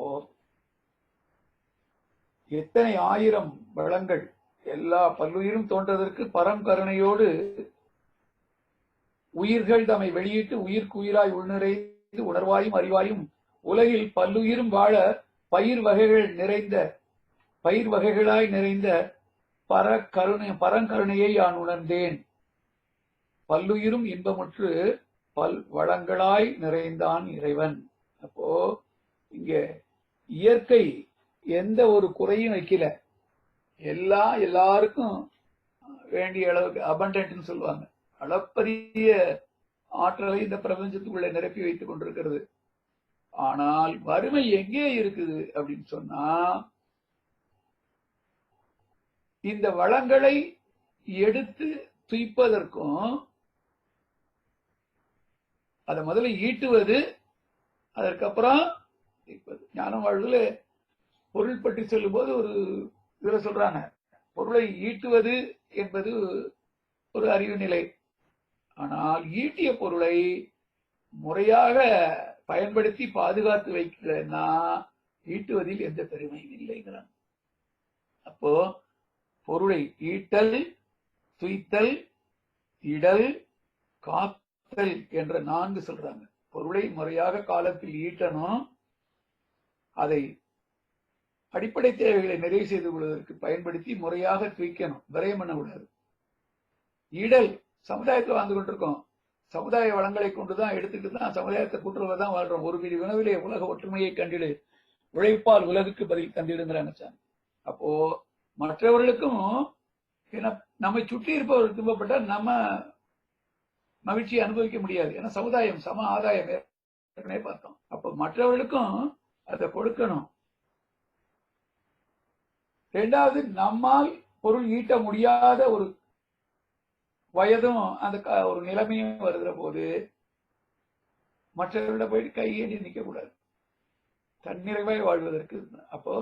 எத்தனை ஆயிரம் வளங்கள், எல்லா பல்லுயிரும் தோன்றதற்கு பரம் கருணையோடு உயிர்கள் தம்மை வெளியிட்டு உயிர்க்கு உயிராய் உள்நிறைந்து உணர்வாயும் அறிவாயும் உலகில் பல்லுயிரும் வாழ பயிர் வகைகளாய் நிறைந்த பரங்கருணையை நான் உணர்ந்தேன். பல்லுயிரும் இன்பமுற்று பல் வளங்களாய் நிறைந்தான் இறைவன். அப்போ இங்க இயற்கை எந்த ஒரு குறையும் வைக்கல, எல்லாருக்கும் வேண்டிய அளவுக்கு அபண்டன்ட்னு சொல்லுவாங்க, அளப்பரிய ஆற்றலை இந்த பிரபஞ்சத்துக்குள்ள நிரப்பி வைத்துக் கொண்டிருக்கிறது. ஆனால் வறுமை எங்கே இருக்குது அப்படின்னு சொன்னா, இந்த வளங்களை எடுத்து துய்ப்பதற்கும் அதை முதல்ல ஈட்டுவது, அதற்கப்புறம் ஞானம் வாழ்வுல பொருள் பற்றி சொல்லும் போது ஒரு இதுல சொல்றாங்க, பொருளை ஈட்டுவது என்பது ஒரு அறிவு நிலை. ஆனால் ஈட்டிய பொருளை முறையாக பயன்படுத்தி பாதுகாத்து வைக்கலன்னா ஈட்டுவதில் எந்த பெருமையும் இல்லைங்கிறாங்க. அப்போ பொருளை ஈட்டல், துய்த்தல், இடல், காத்தல் என்ற 4 சொல்றாங்க. பொருளை முறையாக காலத்தில் ஈட்டணும், அதை அடிப்படை தேவைகளை நிறைவு செய்து கொள்வதற்கு பயன்படுத்தி முறையாக துய்க்கணும், விரயம் பண்ண கூடாது. இடல், சமுதாயத்தில் வாழ்ந்து கொண்டிருக்கோம், சமுதாய வளங்களை கொண்டுதான் எடுத்துக்கிட்டு தான் சமுதாயத்தை கூட்டுறதான் வாழ்றோம். ஒரு பிடி உணவிலே உலக ஒற்றுமையை கண்டிடு, உழைப்பால் உலகுக்கு பதில் தந்திடுங்கிறாங்க. அப்போ மற்றவர்களுக்கும் நம்மை சுற்றி இருப்பவர்கள் துன்பப்பட்ட நம்ம மகிழ்ச்சியை அனுபவிக்க முடியாது. ஏன்னா சமுதாயம் சம ஆதாயம் ஏற்கனவே பார்த்தோம். அப்போ மற்றவர்களுக்கும் அதை கொடுக்கணும். இரண்டாவது, நம்மால் பொருள் ஈட்ட முடியாத ஒரு வயதும் அந்த ஒரு நிலைமையும் வருகிற போது மற்றவர்களிடம் போயிட்டு கையேண்டி நிற்க கூடாது, தன்னிறைவாய் வாழ்வதற்கு. அப்போ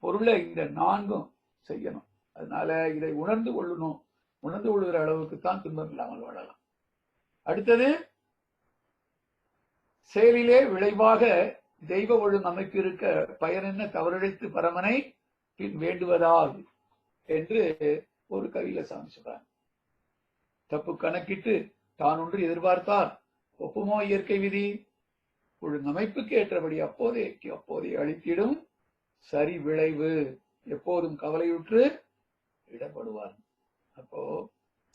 பொருளை இந்த 4 செய்யணும். அதனால இதை உணர்ந்து கொள்ளணும், உணர்ந்து கொள்கிற அளவுக்கு தான் துன்பம் இல்லாமல் வாழலாம். அடுத்தது, செயலிலே விளைவாக தெய்வ ஒழு நமக்கு இருக்க பயனென்ன தவறிழைத்து பரமனை பின் வேண்டுவதால் என்று ஒரு கவியில சாமி சொல்றாங்க. தப்பு கணக்கிட்டு தான் ஒன்று எதிர்பார்த்தார் ஒப்புமோ இயற்கை விதி, ஒழுங்கமைப்புக்கு ஏற்றபடி அப்போதே அளித்திடும் சரி விளைவு, எப்போதும் கவலையுற்று இடப்படுவார். அப்போ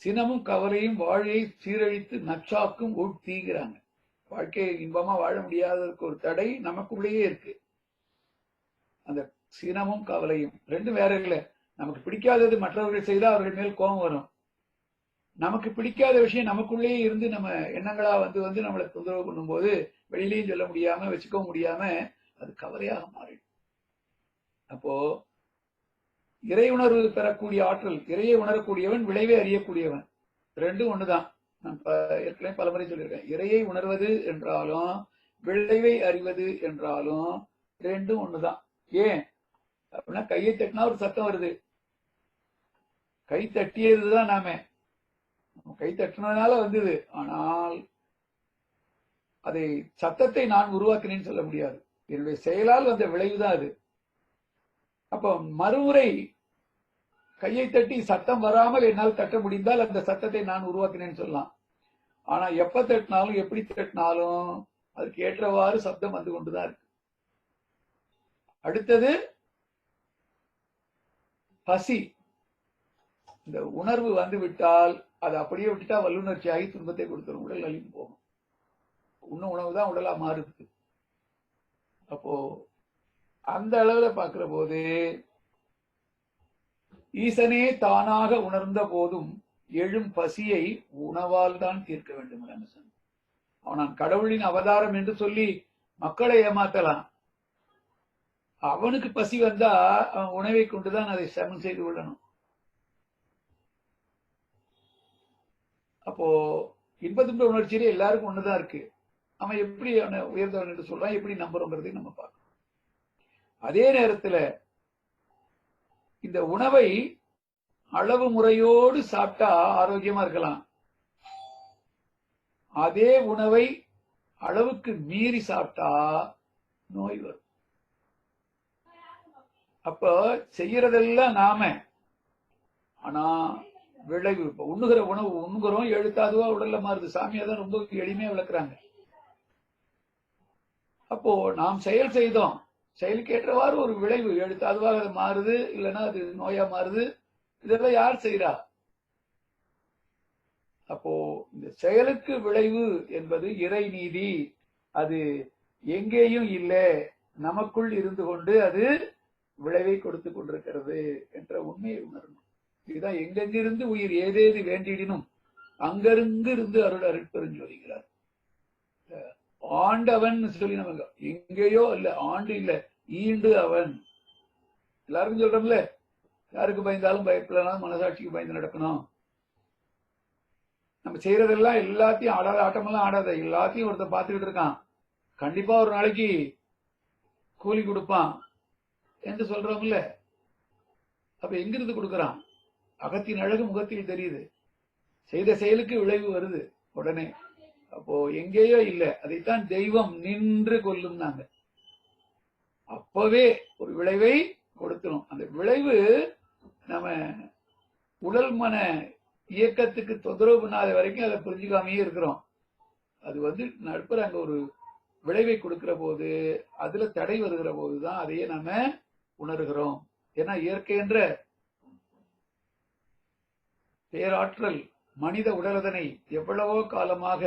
சினமும் கவலையும் வாழையை சீரழித்து நச்சாக்கும் உட்தீங்கிறாங்க. வாழ்க்கையை இன்பமா வாழ முடியாததற்கு ஒரு தடை நமக்குள்ளேயே இருக்கு. அந்த சினமும் கவலையும் 2 வேற இல்லை. நமக்கு பிடிக்காதது மற்றவர்கள் செய்தா அவர்கள் மேல் கோபம் வரும். நமக்கு பிடிக்காத விஷயம் நமக்குள்ளேயே இருந்து நம்ம எண்ணங்களா வந்து நம்மளை தொந்தரவு பண்ணும் போது வெளியிலையும் சொல்ல முடியாம வச்சுக்க முடியாம அது கவலையாக மாறிடும். அப்போ இறை உணர்வு பெறக்கூடிய ஆற்றல், இறையை உணரக்கூடியவன், விளைவை அறியக்கூடியவன், 2 ஒண்ணுதான். நான் ஏற்கனவே பலமுறை சொல்லியிருக்கேன். இறையை உணர்வது என்றாலும் விளைவை அறிவது என்றாலும் 2 ஒண்ணுதான். ஏன் அப்படின்னா, கையை தட்டினா ஒரு சத்தம் வருது, கை தட்டியதுதான் நாம, கை தட்டினதுனால வந்தது. ஆனால் அதை சத்தத்தை நான் உருவாக்கினேன்னு சொல்ல முடியாது, என்னுடைய செயலால் வந்த விளைவுதான் அது. அப்போ மறுமுறை கையை தட்டி சத்தம் வராமல் என்னால் தட்ட முடிந்தால் அந்த சத்தத்தை நான் உருவாக்கினேன்னு சொல்லலாம். ஆனா எப்ப தட்டினாலும் எப்படி தட்டினாலும் அதுக்கு ஏற்றவாறு சப்தம் வந்து கொண்டுதான் இருக்கு. அடுத்தது பசி. இந்த உணர்வு வந்து விட்டால் அதை அப்படியே விட்டுட்டா வல்லுணர்ச்சியாகி துன்பத்தை கொடுத்துரும், உடல் அழிந்து போகும். உண்ண உணவுதான் உடலா மாறுது. அப்போ அந்த அளவுல பாக்குற போது ஈசனே தானாக உணர்ந்த போதும் எழும் பசியை உணவால் தான் தீர்க்க வேண்டும். அவன் கடவுளின் அவதாரம் என்று சொல்லி மக்களை ஏமாத்தலாம். அவனுக்கு பசி வந்தா அவன் உணவை கொண்டுதான் அதை சமன் செய்து கொள்ளணும். அப்போ இன்பதுன்ப உணர்ச்சியிலே எல்லாருக்கும் ஒண்ணுதான் இருக்கு. அவன் எப்படி அவனை உயர்ந்தவன் என்று சொல்றான், எப்படி நம்புறோங்கிறதை நம்ம பார்க்கணும். அதே நேரத்துல இந்த உணவை அளவு முறையோடு சாப்பிட்டா ஆரோக்கியமா இருக்கலாம். அதே உணவை அளவுக்கு மீறி சாப்பிட்டா நோய் வரும். அப்ப செய்யறதெல்லாம் நாம, ஆனா விளைவு இப்ப உண்ணுகிற உணவு உண்ணுகிறோம், எழுத்தாதுவா உடல்ல மாறுது. சாமியாதான் ரொம்ப எளிமையா விளக்குறாங்க. அப்போ நாம் செயல் செய்தோம், செயலுக்கு ஏற்றவாறு ஒரு விளைவு எழுத்தாதுவாக அது மாறுது, இல்லைன்னா அது நோயா மாறுது. இதெல்லாம் யார் செய்யறா? அப்போ இந்த செயலுக்கு விளைவு என்பது இறை நீதி. அது எங்கேயும் இல்லை, நமக்குள் இருந்து கொண்டு அது விளைவை கொடுத்து கொண்டிருக்கிறது என்ற உண்மையை உணரணும். இதுதான் எங்கெங்கிருந்து உயிர் ஏதேது வேண்டிடினும் அங்கிருந்து இருந்து அருள் அருட்பெருஞ்சோதிக்கிறார். ஆண்டவன் சொல்லி நமக்கு எங்கேயோ இல்ல, ஆண்டு இல்ல, ஈண்டு அவன். எல்லாருக்கும் சொல்றோம்ல, யாருக்கு பயந்தாலும் பயப்படலாம், மனசாட்சிக்கு பயந்து நடக்கணும். நம்ம செய்யறதெல்லாம் எல்லாத்தையும் ஆடாத ஆட்டமெல்லாம் ஆடாத, எல்லாத்தையும் ஒருத்தர் பார்த்துக்கிட்டு இருக்கான், கண்டிப்பா ஒரு நாளைக்கு கூலி கொடுப்பான் என்று சொல்றோம்ல. அப்ப எங்கிருந்து கொடுக்கறான்? அகத்தின் அழகு முகத்தில் தெரியுது, செய்த செயலுக்கு விளைவு வருது உடனே. அப்போ எங்கேயோ இல்ல, அதைத்தான் தெய்வம் நின்று கொல்லும். நாங்க அப்பவே ஒரு விளைவை கொடுக்கணும். அந்த விளைவு நம்ம உடல் மன இயக்கத்துக்கு தொந்தரவு பண்ணாத வரைக்கும் அதை புரிஞ்சுக்காமையே இருக்கிறோம். அது நடுப்புற அங்க ஒரு விளைவை கொடுக்கிற போது, அதுல தடை வருகிற போதுதான் அதையே நம்ம உணர்கிறோம். ஏன்னா இயற்கை என்ற பேராற்றல் மனித உடலதனை எவ்வளவோ காலமாக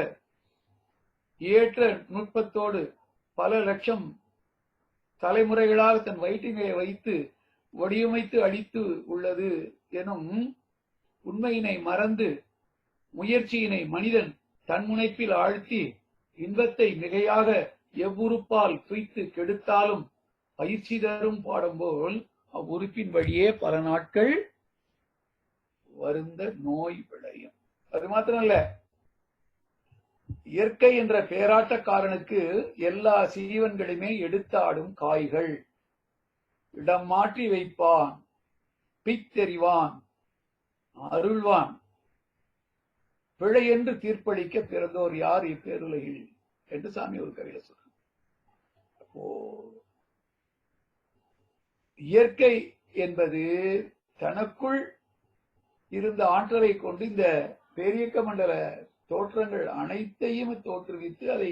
ஏற்ற நுட்பத்தோடு பல லட்சம் தலைமுறைகளாக தன் வயிற்றினை வைத்து வடிவமைத்து அளித்து உள்ளது எனும் உண்மையினை மறந்து முயற்சியினை மனிதன் தன்முனைப்பில் ஆழ்த்தி இன்பத்தை மிகையாக எவ்வுறுப்பால் துய்த்து கெடுத்தாலும் பயிற்சி தரும் பாடம் போல் அவ்வுறுப்பின் வழியே பல நாட்கள் வருந்த நோய் விளையும். அது மாத்திரம் இல்ல, இயற்கை என்ற பேராட்டக்காரனுக்கு எல்லா சீவன்களுமே எடுத்தாடும் காய்கள். இடம் மாற்றி வைப்பான், பித்தெறிவான், அருள்வான், பிழை என்று தீர்ப்பளிக்க பிறந்தோர் யார் இப்பேருலகில் என்று சாமி ஒரு கவிதை சொல்ற. அப்போ இயற்கை என்பது தனக்குள் இருந்த ஆற்றலை கொண்டு இந்த பேரியக்க மண்டல தோற்றங்கள் அனைத்தையும் தோற்றுவித்து அதை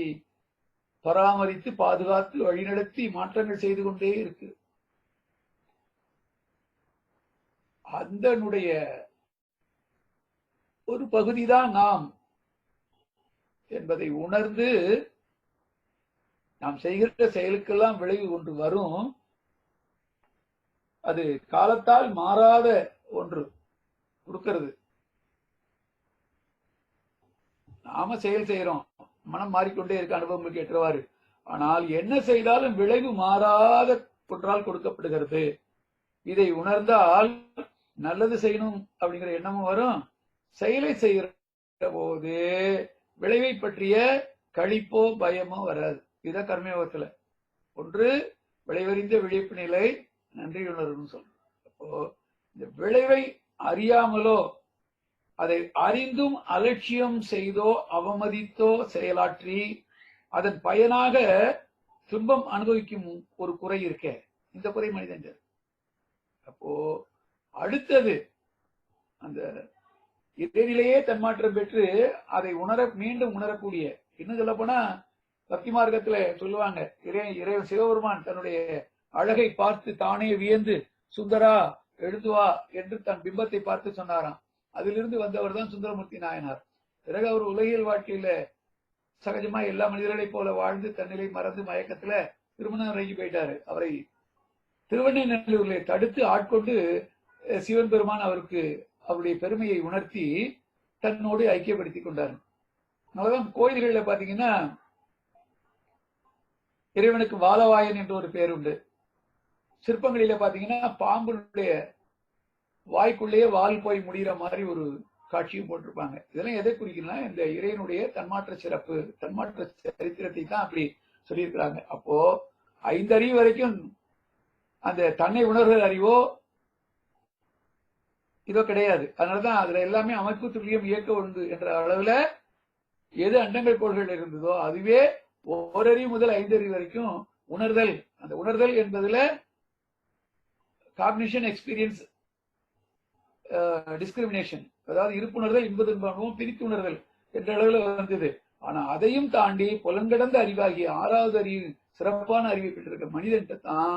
பராமரித்து பாதுகாத்து வழிநடத்தி மாற்றங்கள் செய்து கொண்டே இருக்கு. அதனுடைய ஒரு பகுதிதான் நாம் என்பதை உணர்ந்து நாம் செய்கிற செயலுக்கெல்லாம் விளைவு ஒன்று வரும். அது காலத்தால் மாறாத ஒன்று கொடுக்கிறது. நாம செயல் செய்யறோம், மனம் மாறிக்கொண்டே இருக்க, அனுபவங்களுக்கு ஏற்றவாறு. ஆனால் என்ன செய்தாலும் விளைவு மாறாத ஒன்றால் கொடுக்கப்படுகிறது. இதை உணர்ந்தால் நல்லது செய்யணும் அப்படிங்கிற எண்ணமும் வரும். செயலை செய்கிற போது விளைவை பற்றிய களிப்போ பயமோ வராது. இதுதான் கர்மயோகத்துல. ஒன்று விளைவறிந்த விழிப்பு நிலை, நன்றியுணர்வுன்னு சொல்றோம். அப்போ இந்த விளைவை அறியாமலோ அதை அறிந்தும் அலட்சியம் செய்தோ அவமதித்தோ செயலாற்றி அதன் பயனாக துன்பம் அனுபவிக்கும் ஒரு குறை இருக்க, இந்த குறை மனிதன். அப்போ அடுத்தது அந்த இறைநிலையே தன்மாற்றம் பெற்று அதை மீண்டும் உணரக்கூடிய, இன்னும் சொல்ல போனா பக்தி மார்க்கத்துல சொல்லுவாங்க, இறைவன் சிவபெருமான் தன்னுடைய அழகை பார்த்து தானே வியந்து சுந்தரா எழுந்து வா என்று தன் பிம்பத்தை பார்த்து சொன்னாராம். அதிலிருந்து வந்தவர் தான் சுந்தரமூர்த்தி நாயனார். பிறகு அவர் உலகியல் வாழ்க்கையில சகஜமா எல்லா மனிதர்களைப் போல வாழ்ந்து தன்னிலை மறந்து மயக்கத்துல திருமணம் போயிட்டாரு. அவரை திருவண்ணநல்லூர்ல தடுத்து ஆட்கொண்டு சிவன் பெருமான் அவருக்கு அவருடைய பெருமையை உணர்த்தி தன்னோடு ஐக்கியப்படுத்திக் கொண்டார். அதனாலதான் கோயில்கள்ல பாத்தீங்கன்னா இறைவனுக்கு வாலவாயன் என்ற ஒரு பேர் உண்டு. சிற்பங்களில பாத்தீங்கன்னா பாம்புடைய வாய்க்குள்ளேயே வால் போய் முடிகிற மாதிரி ஒரு காட்சியும் போட்டிருப்பாங்க. இதெல்லாம் எதை குறிக்கணும்னா இந்த இறைவனுடைய தன்மாற்ற சிறப்பு, தன்மாற்ற சரித்திரத்தை தான் அப்படி சொல்லியிருக்கிறாங்க. அப்போ 5 அறிவு வரைக்கும் அந்த தன்னை உணர்கிற அறிவோ இதோ கிடையாது. அதனாலதான் அதுல எல்லாமே அமைப்பு துல்லியம் இயக்க ஒன்று என்ற அளவுல எது அண்டங்கள் கோள்கள் இருந்ததோ அதுவே ஓரறிவு முதல் 5 அறிவு வரைக்கும் உணர்தல். அந்த உணர்தல் என்பதுல காக்னிஷன், எக்ஸ்பீரியன்ஸ், டிஸ்கிரிமினேஷன், அதாவது இருப்புணர்தல், இன்பது இன்பமும் பிரித்துணர்தல் என்ற அளவுல வந்தது. ஆனா அதையும் தாண்டி புலன்கடந்த அறிவாகிய 6வது அறிவு, சிறப்பான அறிவை பெற்றிருக்க மனிதன் தான்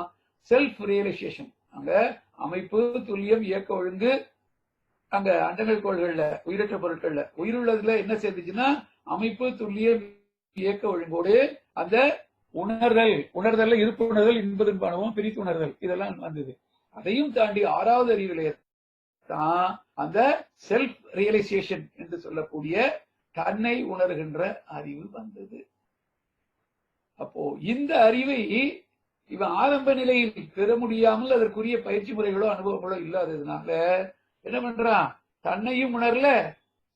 செல்ஃப் ரியலைசேஷன். அங்க அமைப்பு துல்லியம் இயக்க ஒழுங்கு அங்க அண்டங்கள் கோள்கள்ல உயிரற்ற பொருட்கள்ல, உயிருள்ளதுல என்ன சேர்ந்துச்சுன்னா அமைப்பு துல்லியம் இயக்க ஒழுங்கோடு அந்த உணர்தல்ல இருப்புணர்தல், இன்பது இன்பமும் பிரித்துணர்தல் இதெல்லாம் வந்தது. அதையும் தாண்டி 6வது அறிவிலே தான் அந்த செல்ஃப் ரியலைசேஷன் என்று சொல்லக்கூடிய தன்னை உணர்கின்ற அறிவு வந்தது. அப்போ இந்த அறிவை இவன் ஆரம்ப நிலையில் பெற முடியாமல் அதற்குரிய பயிற்சி முறைகளோ அனுபவங்களோ இல்லாததுனால என்ன பண்றான், தன்னையும் உணரல,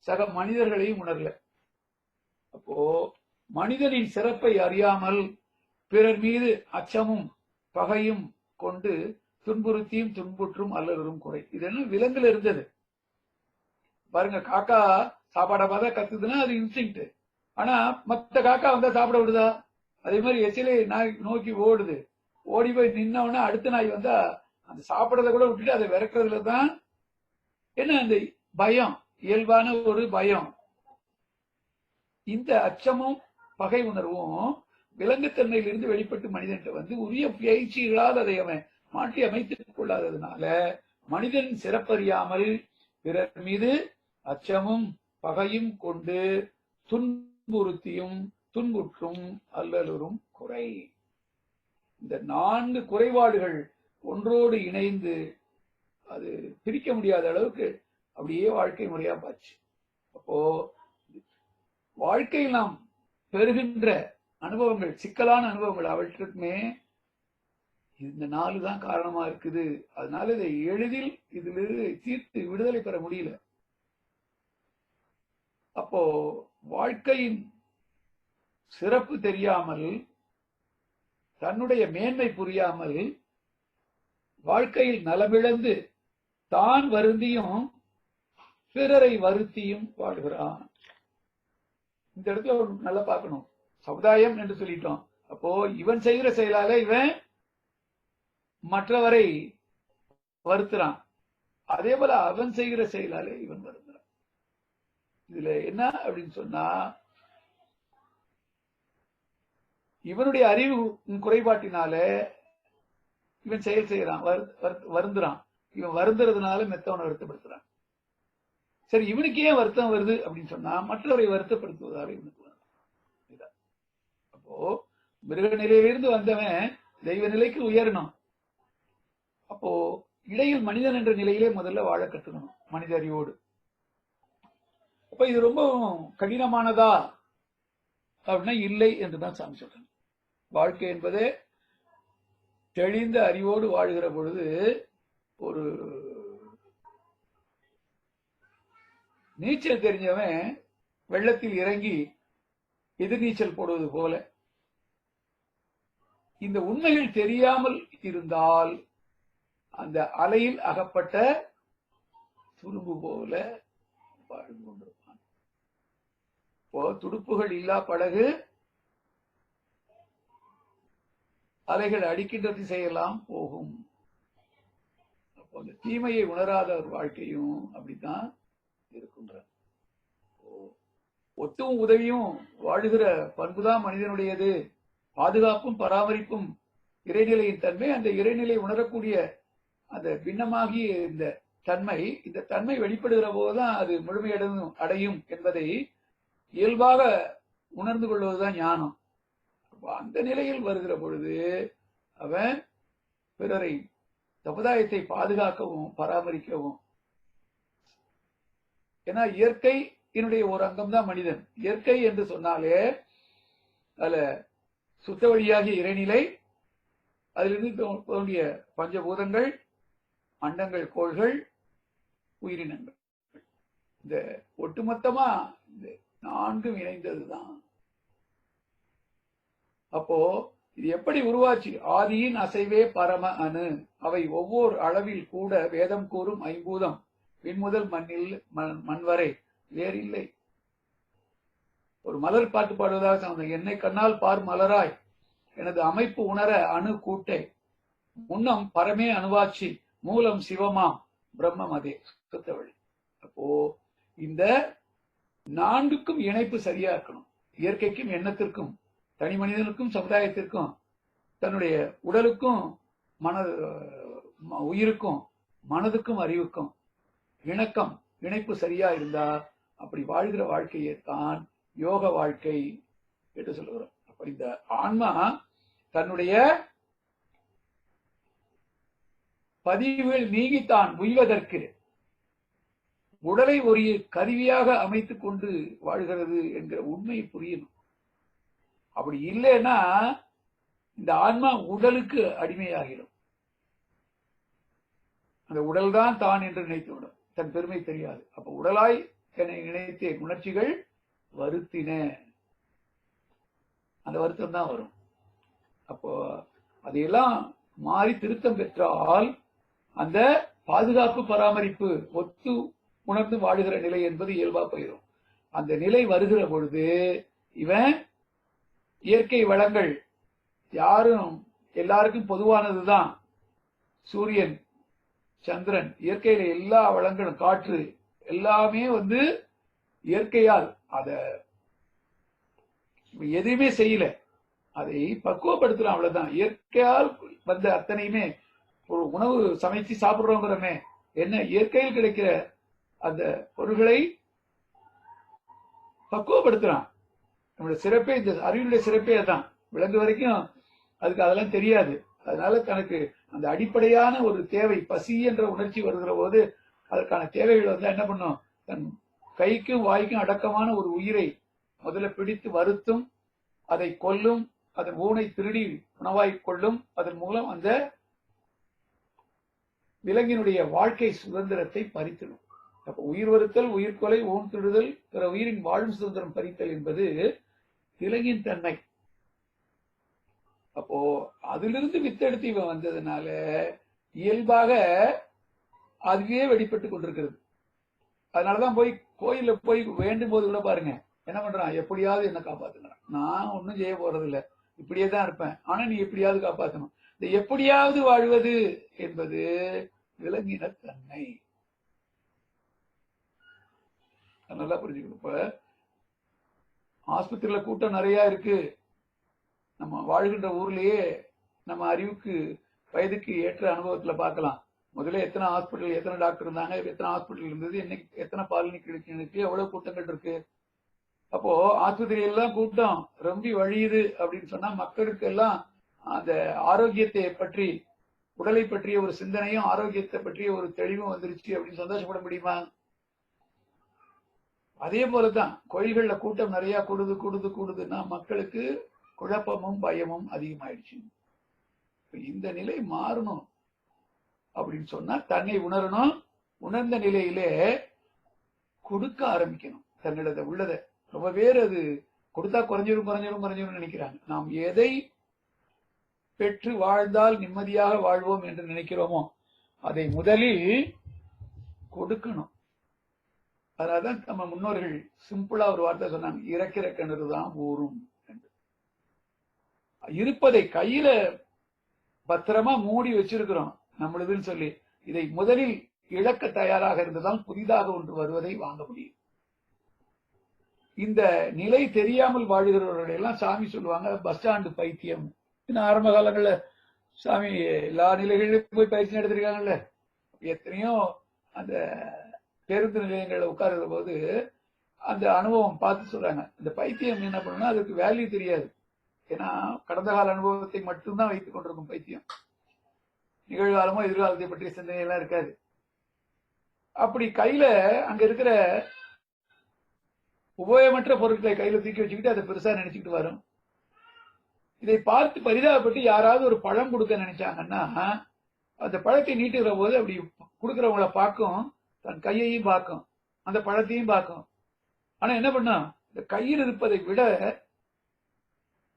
சக மனிதர்களையும் உணரல. அப்போ மனிதனின் சிறப்பை அறியாமல் பிறர் மீது அச்சமும் பகையும் கொண்டு துன்புறுத்தியும் துன்புற்றும் அல்லரும் குறை. இது என்ன விலங்குல இருந்தது பாருங்க. காக்கா சாப்பாட பார்த்தா கத்துதுன்னா அது இன்ஸ்டிங்க்ட். ஆனா மத்த காக்கா வந்தா சாப்பிட விடுதா? அதே மாதிரி எச்சிலை நாய் நோக்கி ஓடுது. ஓடி போய் நின்னவுடனே அடுத்த நாய் வந்தா அந்த சாப்பிடறத கூட விட்டுட்டு அதை விரட்டுறதுல தான் என்ன அந்த பயம், இயல்பான ஒரு பயம். இந்த அச்சமும் பகை உணர்வும் விலங்குத்தன்மையிலிருந்து வெளிப்பட்டு மனிதன்கிட்ட வந்து உரிய பயிற்சிகளால் அதை அவன் மாற்றி அமைத்துக் கொள்ளாததுனால மனிதன் சிறப்பறியாமல் பிறர் மீது அச்சமும் பகையும் கொண்டு துன்புறுத்தியும் துன்புற்றும் அல்லலும் குறை. இந்த 4 குறைபாடுகள் ஒன்றோடு இணைந்து அது பிரிக்க முடியாத அளவுக்கு அப்படியே வாழ்க்கை முறையா பாச்சு. அப்போ வாழ்க்கையில் நாம் பெறுகின்ற அனுபவங்கள், சிக்கலான அனுபவங்கள், அவற்றுக்குமே இந்த 4 தான் காரணமா இருக்குது. அதனால இதை எளிதில் இதிலிருந்து தீர்த்து விடுதலை பெற முடியல. அப்போ வாழ்க்கையின் சிறப்பு தெரியாமல், தன்னுடைய மேன்மை புரியாமல், வாழ்க்கையில் நலமிழந்து தான் வருந்தியும் பிறரை வருத்தியும் வாழ்கிறான். இந்த இடத்துல நல்லா பார்க்கணும். சமுதாயம் என்று சொல்லிட்டோம். அப்போ இவன் செய்கிற செயலால இவன் மற்றவரை வருத்துறான். அதே போல அவன் செய்கிற செயலாலே இவன் வருந்துறான். இதுல என்ன அப்படின்னு சொன்னா, இவனுடைய அறிவு குறைபாட்டினால இவன் செயல் செய்யறான், வருந்துறான். இவன் வருந்துறதுனால மெத்தவனை வருத்தப்படுத்துறான். சரி, இவனுக்கு ஏன் வருத்தம் வருது அப்படின்னு சொன்னா, மற்றவரை வருத்தப்படுத்துவதால இவனுக்கு வருது. அப்போ மிருக நிலையிலிருந்து வந்தவன் தெய்வ நிலைக்கு உயரணும். அப்போ இடையில் மனிதன் என்ற நிலையிலே முதல்ல வாழ கற்றுக்கணும், மனித அறிவோடு. அப்ப இது ரொம்ப கடினமானதா அப்படின்னா இல்லை என்றுதான் சாமி சொல்றேன். வாழ்க்கை என்பதே தெளிந்த அறிவோடு வாழ்கிற பொழுது ஒரு நீச்சல் தெரிஞ்சவன் வெள்ளத்தில் இறங்கி எதிர்நீச்சல் போடுவது போல, இந்த உண்மைகள் தெரியாமல் இருந்தால் அந்த அலையில் அகப்பட்ட துரும்பு போல வாழ்ந்து கொண்டிருப்பான். இப்போ துடுப்புகள் இல்லா படகு அலைகள் அடிக்கின்ற திசையெல்லாம் போகும். அப்போ அந்த தீமையை உணராத ஒரு வாழ்க்கையும் அப்படித்தான் இருக்குன்ற. ஒத்தும் உதவியும் வாழுகிற பண்புதான் மனிதனுடையது. பாதுகாப்பும் பராமரிப்பும் இறைநிலையின் தன்மை. அந்த இறைநிலை உணரக்கூடிய அந்த பின்னமாகிய இந்த தன்மை வெளிப்படுகிற போதுதான் அது முழுமையடையும் என்பதை இயல்பாக உணர்ந்து கொள்வதுதான் ஞானம். அந்த நிலையில் வருகிற பொழுது அவன் பிறரை, சமுதாயத்தை பாதுகாக்கவும் பராமரிக்கவும், ஏன்னா இயற்கையினுடைய ஒரு அங்கம் தான் மனிதன். இயற்கை என்று சொன்னாலே அதுல சுத்த வழியாகிய இறைநிலை, அதிலிருந்து தோன்றிய பஞ்சபூதங்கள், அண்டங்கள், கோள்கள், உயிரினங்கள், இந்த ஒட்டுமொத்தமா இந்த நான்கும் இணைந்ததுதான். அப்போ இது எப்படி உருவாச்சு? ஆதியின் அசைவே பரம அணு. அவை ஒவ்வொரு அளவில் கூட வேதம் கூறும் ஐம்பூதம். விண்முதல் மண் வரை வேறில்லை. ஒரு மலர் பாட்டு பாடுவதாக சொன்ன, என்னை கண்ணால் பார் மலராய் எனது அமைப்பு உணர அணு கூட்டை, முன்னம் பரமே அணுவாட்சி, மூலம் சிவமாம் பிரம்மம் அதே சுத்தவழி. அப்போ இந்த நான்குக்கும் இணைப்பு சரியா இருக்கணும். இயற்கைக்கும் எண்ணத்திற்கும், தனி மனிதனுக்கும் சமுதாயத்திற்கும், தன்னுடைய உடலுக்கும் உயிருக்கும் மனதுக்கும் அறிவுக்கும் இணைப்பு சரியா இருந்தா அப்படி வாழ்கிற வாழ்க்கையை தான் யோக வாழ்க்கை என்று சொல்லுகிறோம். அப்ப இந்த ஆன்மா தன்னுடைய பதிவில் நீங்கித்தான் உய்வதற்கு உடலை ஒரு கருவியாக அமைத்துக் கொண்டு வாழ்கிறது என்கிற உண்மை புரியணும். அப்படி இல்லைன்னா இந்த ஆன்மா உடலுக்கு அடிமையாகிடும். அந்த உடல் தான் தான் என்று நினைத்துவிடும். தன் பெருமை தெரியாது. அப்ப உடலாய் என்னை நினைத்த உணர்ச்சிகள் வருத்தின, அந்த வருத்தம் தான் வரும். அப்போ அதையெல்லாம் மாறி திருத்தம் பெற்றால் அந்த பாதுகாப்பு பராமரிப்பு ஒத்து உணர்ந்து வாழுகிற நிலை என்பது இயல்பா போயிடும். அந்த நிலை வருகிற பொழுது இவன் இயற்கை வளங்கள் எல்லாருக்கும் பொதுவானதுதான். சூரியன், சந்திரன், இயற்கையில எல்லா வளங்களும், காற்று எல்லாமே இயற்கையால் அத எதுவுமே செய்யல, அதை பக்குவப்படுத்தலாம், அவ்வளவுதான். இயற்கையால் வந்த அத்தனையுமே ஒரு உணவு சமைச்சு சாப்பிடுறோங்கிறமே என்ன, இயற்கையில் கிடைக்கிற அந்த பொருள்களை பக்குவப்படுத்துறான். நம்மளுடைய சிறப்பே, இந்த அறிவுடைய சிறப்பே அதான். விலங்கு வரைக்கும் அதுக்கு அதெல்லாம் தெரியாது. அதனால தனக்கு அந்த அடிப்படையான ஒரு தேவை, பசி என்ற உணர்ச்சி வருகிற போது அதற்கான தேவைகள் என்ன பண்ணும், தன் கைக்கும் வாய்க்கும் அடக்கமான ஒரு உயிரை முதல்ல பிடித்து வருத்தும், அதை கொல்லும், அதன் ஊனை திருடி உணவாய் கொள்ளும். அதன் மூலம் அந்த விலங்கினுடைய வாழ்க்கை சுதந்திரத்தை பறித்திடும். அப்ப உயிர் வருத்தல், உயிர்கொலை, ஊன் திருடுதல், பிற உயிரின் வாழும் சுதந்திரம் பறித்தல் என்பது விலங்கின் தன்மை. அப்போ அதிலிருந்து வித்தெடுத்து இவன் வந்ததுனால இயல்பாக அதுவே வெளிப்பட்டு கொண்டிருக்கிறது. அதனாலதான் போய் கோயில போய் வேண்டும் போது கூட பாருங்க என்ன பண்றான், எப்படியாவது என்ன காப்பாத்துக்கிறான். நான் ஒன்னும் செய்ய போறது இல்லை, இப்படியே தான் இருப்பேன், ஆனா நீ எப்படியாவது காப்பாற்றணும். இந்த எப்படியாவது வாழ்வது என்பது விலங்கின தன்மை. நல்லா புரிஞ்சுக்கணும். இப்ப ஆஸ்பத்திரியில கூட்டம் நிறைய இருக்கு. நம்ம வாழ்கின்ற ஊர்லயே நம்ம அறிவுக்கு வயதுக்கு ஏற்ற அனுபவத்துல பார்க்கலாம். முதல்ல எத்தனை ஹாஸ்பிட்டல், எத்தனை டாக்டர் இருந்தாங்க, எத்தனை ஹாஸ்பிட்டல் இருந்தது, இன்னைக்கு எத்தனை பாலினி கிளினிக், எவ்வளவு கூட்டங்கள் இருக்கு. அப்போ ஆஸ்பத்திரி எல்லாம் கூட்டம் ரொம்ப வழியுது அப்படின்னு சொன்னா மக்களுக்கு எல்லாம் அந்த ஆரோக்கியத்தை பற்றி, உடலை பற்றிய ஒரு சிந்தனையும் ஆரோக்கியத்தை பற்றிய ஒரு தெளிவும் வந்துருச்சு அப்படின்னு சந்தோஷப்பட முடியுமா? அதே போலதான் கோயில்கள்ல கூட்டம் நிறைய கூடுதுன்னா மக்களுக்கு குழப்பமும் பயமும் அதிகமாயிடுச்சு. இந்த நிலை மாறணும் அப்படின்னு சொன்னா தன்னை உணரணும். உணர்ந்த நிலையிலே கொடுக்க ஆரம்பிக்கணும். தன்னிடத்தை உள்ளதை ரொம்ப பேர் அது கொடுத்தா குறைஞ்சிரும் நினைக்கிறாங்க. நாம் எதை பெற்று வாழ்ந்தால் நிம்மதியாக வாழ்வோம் என்று நினைக்கிறோமோ அதை முதலில் கொடுக்கணும். அதனால்தான் நம்ம முன்னோர்கள் சிம்பிளா ஒரு வார்த்தை சொன்னாங்க, இறக்கிற கிணறு தான் ஊறும் என்று. இருப்பதை கையில பத்திரமா மூடி வச்சிருக்கிறோம் நம்மளுதுன்னு சொல்லி, இதை முதலில் இழக்க தயாராக இருந்ததால் புதிதாக ஒன்று வருவதை வாங்க முடியும். இந்த நிலை தெரியாமல் வாழ்கிறவர்களை எல்லாம் சாமி சொல்லுவாங்க பஸ் ஸ்டாண்டு பைத்தியம். ஆரம்ப காலங்கள்ல சாமி எல்லா நிலைகளிலும் போய் பயிற்சி நடத்திருக்காங்கல்ல. எத்தனையோ அந்த பேருந்து நிலையங்கள்ல உட்கார்ற போது அந்த அனுபவம் பார்த்து சொல்றாங்க. இந்த பைத்தியம் என்ன பண்ணுன்னா அதுக்கு வேல்யூ தெரியாது. ஏன்னா கடந்த கால அனுபவத்தை மட்டும்தான் வைத்துக் கொண்டிருக்கும் பைத்தியம். நிகழ்காலமோ எதிர்காலத்தை பற்றிய சிந்தனை எல்லாம் இருக்காது. அப்படி கையில அங்க இருக்கிற உபயோகமற்ற பொருட்களை கையில தூக்கி வச்சுக்கிட்டு அதை பெருசா நினைச்சுக்கிட்டு வரும். இதை பார்த்து பரிதாபப்பட்டு யாராவது ஒரு பழம் கொடுக்க நினைச்சாங்கன்னா அந்த பழத்தை நீட்டுகிற போது அப்படி கொடுக்கறவங்கள பார்க்கும், தன் கையையும் பார்க்கும், அந்த பழத்தையும் பார்க்கும். ஆனா என்ன பண்ணும், இந்த கையில் இருப்பதை விட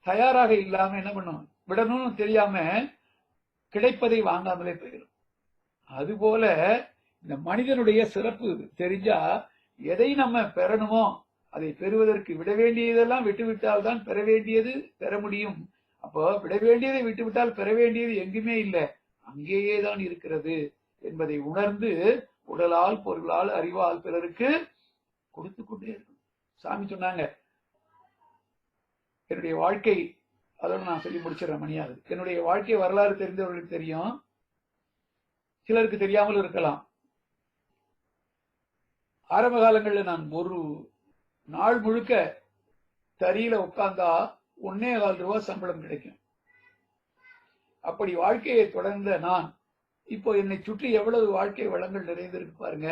தயாராக இல்லாம என்ன பண்ணும், விடணும்னு தெரியாம கிடைப்பதை வாங்காமலே போயிடும். அதுபோல இந்த மனிதனுடைய சிறப்பு தெரிஞ்சா எதை நம்ம பெறணுமோ அதை பெறுவதற்கு விட வேண்டியதெல்லாம் விட்டுவிட்டால் தான் பெற வேண்டியது பெற முடியும். அப்போ விட வேண்டியதை விட்டுவிட்டால் பெற வேண்டியது எங்குமே இல்லை, அங்கேயே தான் இருக்கிறது என்பதை உணர்ந்து உடலால் பொருளால் அறிவால் பிறருக்கு கொடுத்து கொண்டே இருக்கும். சாமி சொன்னாங்க, என்னுடைய வாழ்க்கை, அதோட நான் சொல்லி முடிச்சிடறேன் மணியாது. என்னுடைய வாழ்க்கை வரலாறு தெரிந்தவர்களுக்கு தெரியும், சிலருக்கு தெரியாமல் இருக்கலாம். ஆரம்ப காலங்களில் நான் ஒரு நாள் முழுக்க தறியில உட்கார்ந்தா 1.25 ரூபாய் சம்பளம் கிடைக்கும். அப்படி வாழ்க்கையை தொடர்ந்த நான் இப்போ என்னை சுற்றி எவ்வளவு வாழ்க்கை வளங்கள் நிறைந்திருக்கு பாருங்க.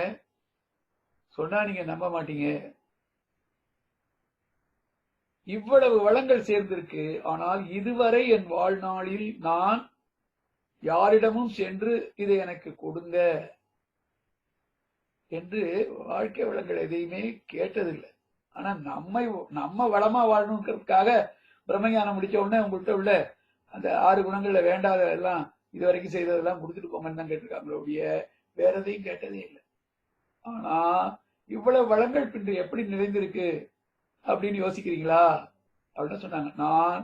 சொன்னா நீங்க நம்ப மாட்டீங்க, இவ்வளவு வளங்கள் சேர்ந்திருக்கு. ஆனால் இதுவரை என் வாழ்நாளில் நான் யாரிடமும் சென்று இதை எனக்கு கொடுங்க என்று வாழ்க்கை வளங்கள் எதையுமே கேட்டதில்லை. ஆனா நம்ம வளமா வாழணுங்கிறதுக்காக பிரம்மஞானம் முடிச்ச உடனே உங்கள்கிட்ட உள்ள அந்த 6 குணங்கள்ல வேண்டாத எல்லாம் இதுவரைக்கும் செய்ததெல்லாம் கொடுத்துட்டு போங்கன்னு தான் கேட்டிருக்காங்களோடைய, வேற எதையும் கேட்டதே இல்லை. ஆனா இவ்வளவு வளங்கள் பின்று எப்படி நிறைந்திருக்கு அப்படின்னு யோசிக்கிறீங்களா அப்படின்னு சொன்னாங்க. நான்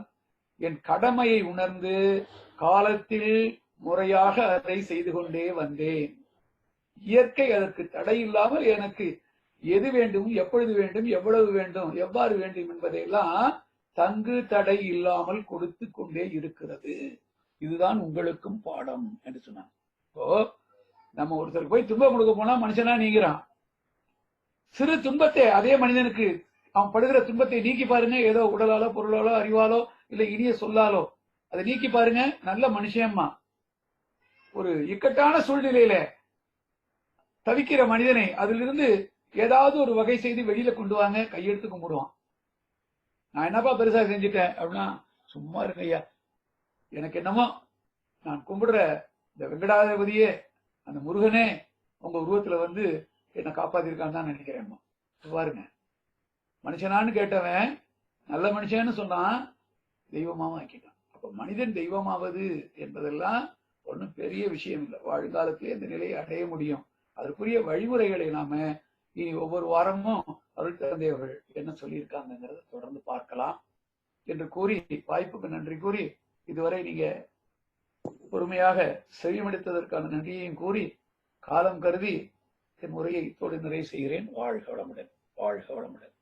என் கடமையை உணர்ந்து காலத்தில் முறையாக அதை செய்து கொண்டே வந்தேன். இயற்கை அதற்கு தடை இல்லாமல் எனக்கு எது வேண்டும், எப்பொழுது வேண்டும், எவ்வளவு வேண்டும், எவ்வாறு வேண்டும் என்பதையெல்லாம் தங்கு தடை இல்லாமல் கொடுத்து கொண்டே இருக்கிறது. இதுதான் உங்களுக்கும் பாடம் என்று சொன்னாங்க. இப்போ நம்ம ஒருத்தருக்கு போய் துன்பம் கொடுக்க போனா மனுஷனா நீங்கிறான். சிறு துன்பத்தை அதே மனிதனுக்கு அவன் படுகிற துன்பத்தை நீக்கி பாருங்க. ஏதோ உடலாலோ பொருளாலோ அறிவாலோ இல்ல இனிய சொல்லாலோ அதை நீக்கி பாருங்க. நல்ல மனுஷம்மா. ஒரு இக்கட்டான சூழ்நிலையில தவிக்கிற மனிதனை அதிலிருந்து ஏதாவது ஒரு வகை செய்து வெளியில கொண்டு வாங்க, கையெடுத்து கும்பிடுவான். நான் என்னப்பா பெருசா செஞ்சுட்டேன் அப்படின்னா, சும்மா இருங்க ஐயா, எனக்கு என்னமோ நான் கும்பிடுற இந்த வெங்கடாதிபதியே அந்த முருகனே உங்க உருவத்துல வந்து என்னை காப்பாத்திருக்கான்னு தான் நினைக்கிறேன். பாருங்க, மனுஷனான்னு கேட்டவன் நல்ல மனுஷன்னு சொன்னான், தெய்வமாவும் ஆக்கிட்டான். அப்ப மனிதன் தெய்வமாவது என்பதெல்லாம் ஒன்றும் பெரிய விஷயம் இல்லை. வாழ்காலத்திலே இந்த நிலையை அடைய முடியும். அதற்குரிய வழிமுறைகளை நாம இனி ஒவ்வொரு வாரமும் அருள் தந்தையவர்கள் என்ன சொல்லியிருக்காங்கிறத தொடர்ந்து பார்க்கலாம் என்று கூறி, வாய்ப்புக்கு நன்றி கூறி, இதுவரை நீங்க பொறுமையாக செவிமடுத்ததற்கான நன்றியையும் கூறி, காலம் கருதி என் உரையை இத்தோடு நிறைவு செய்கிறேன். வாழ்க வளமுடன், வாழ்க வளமுடன்.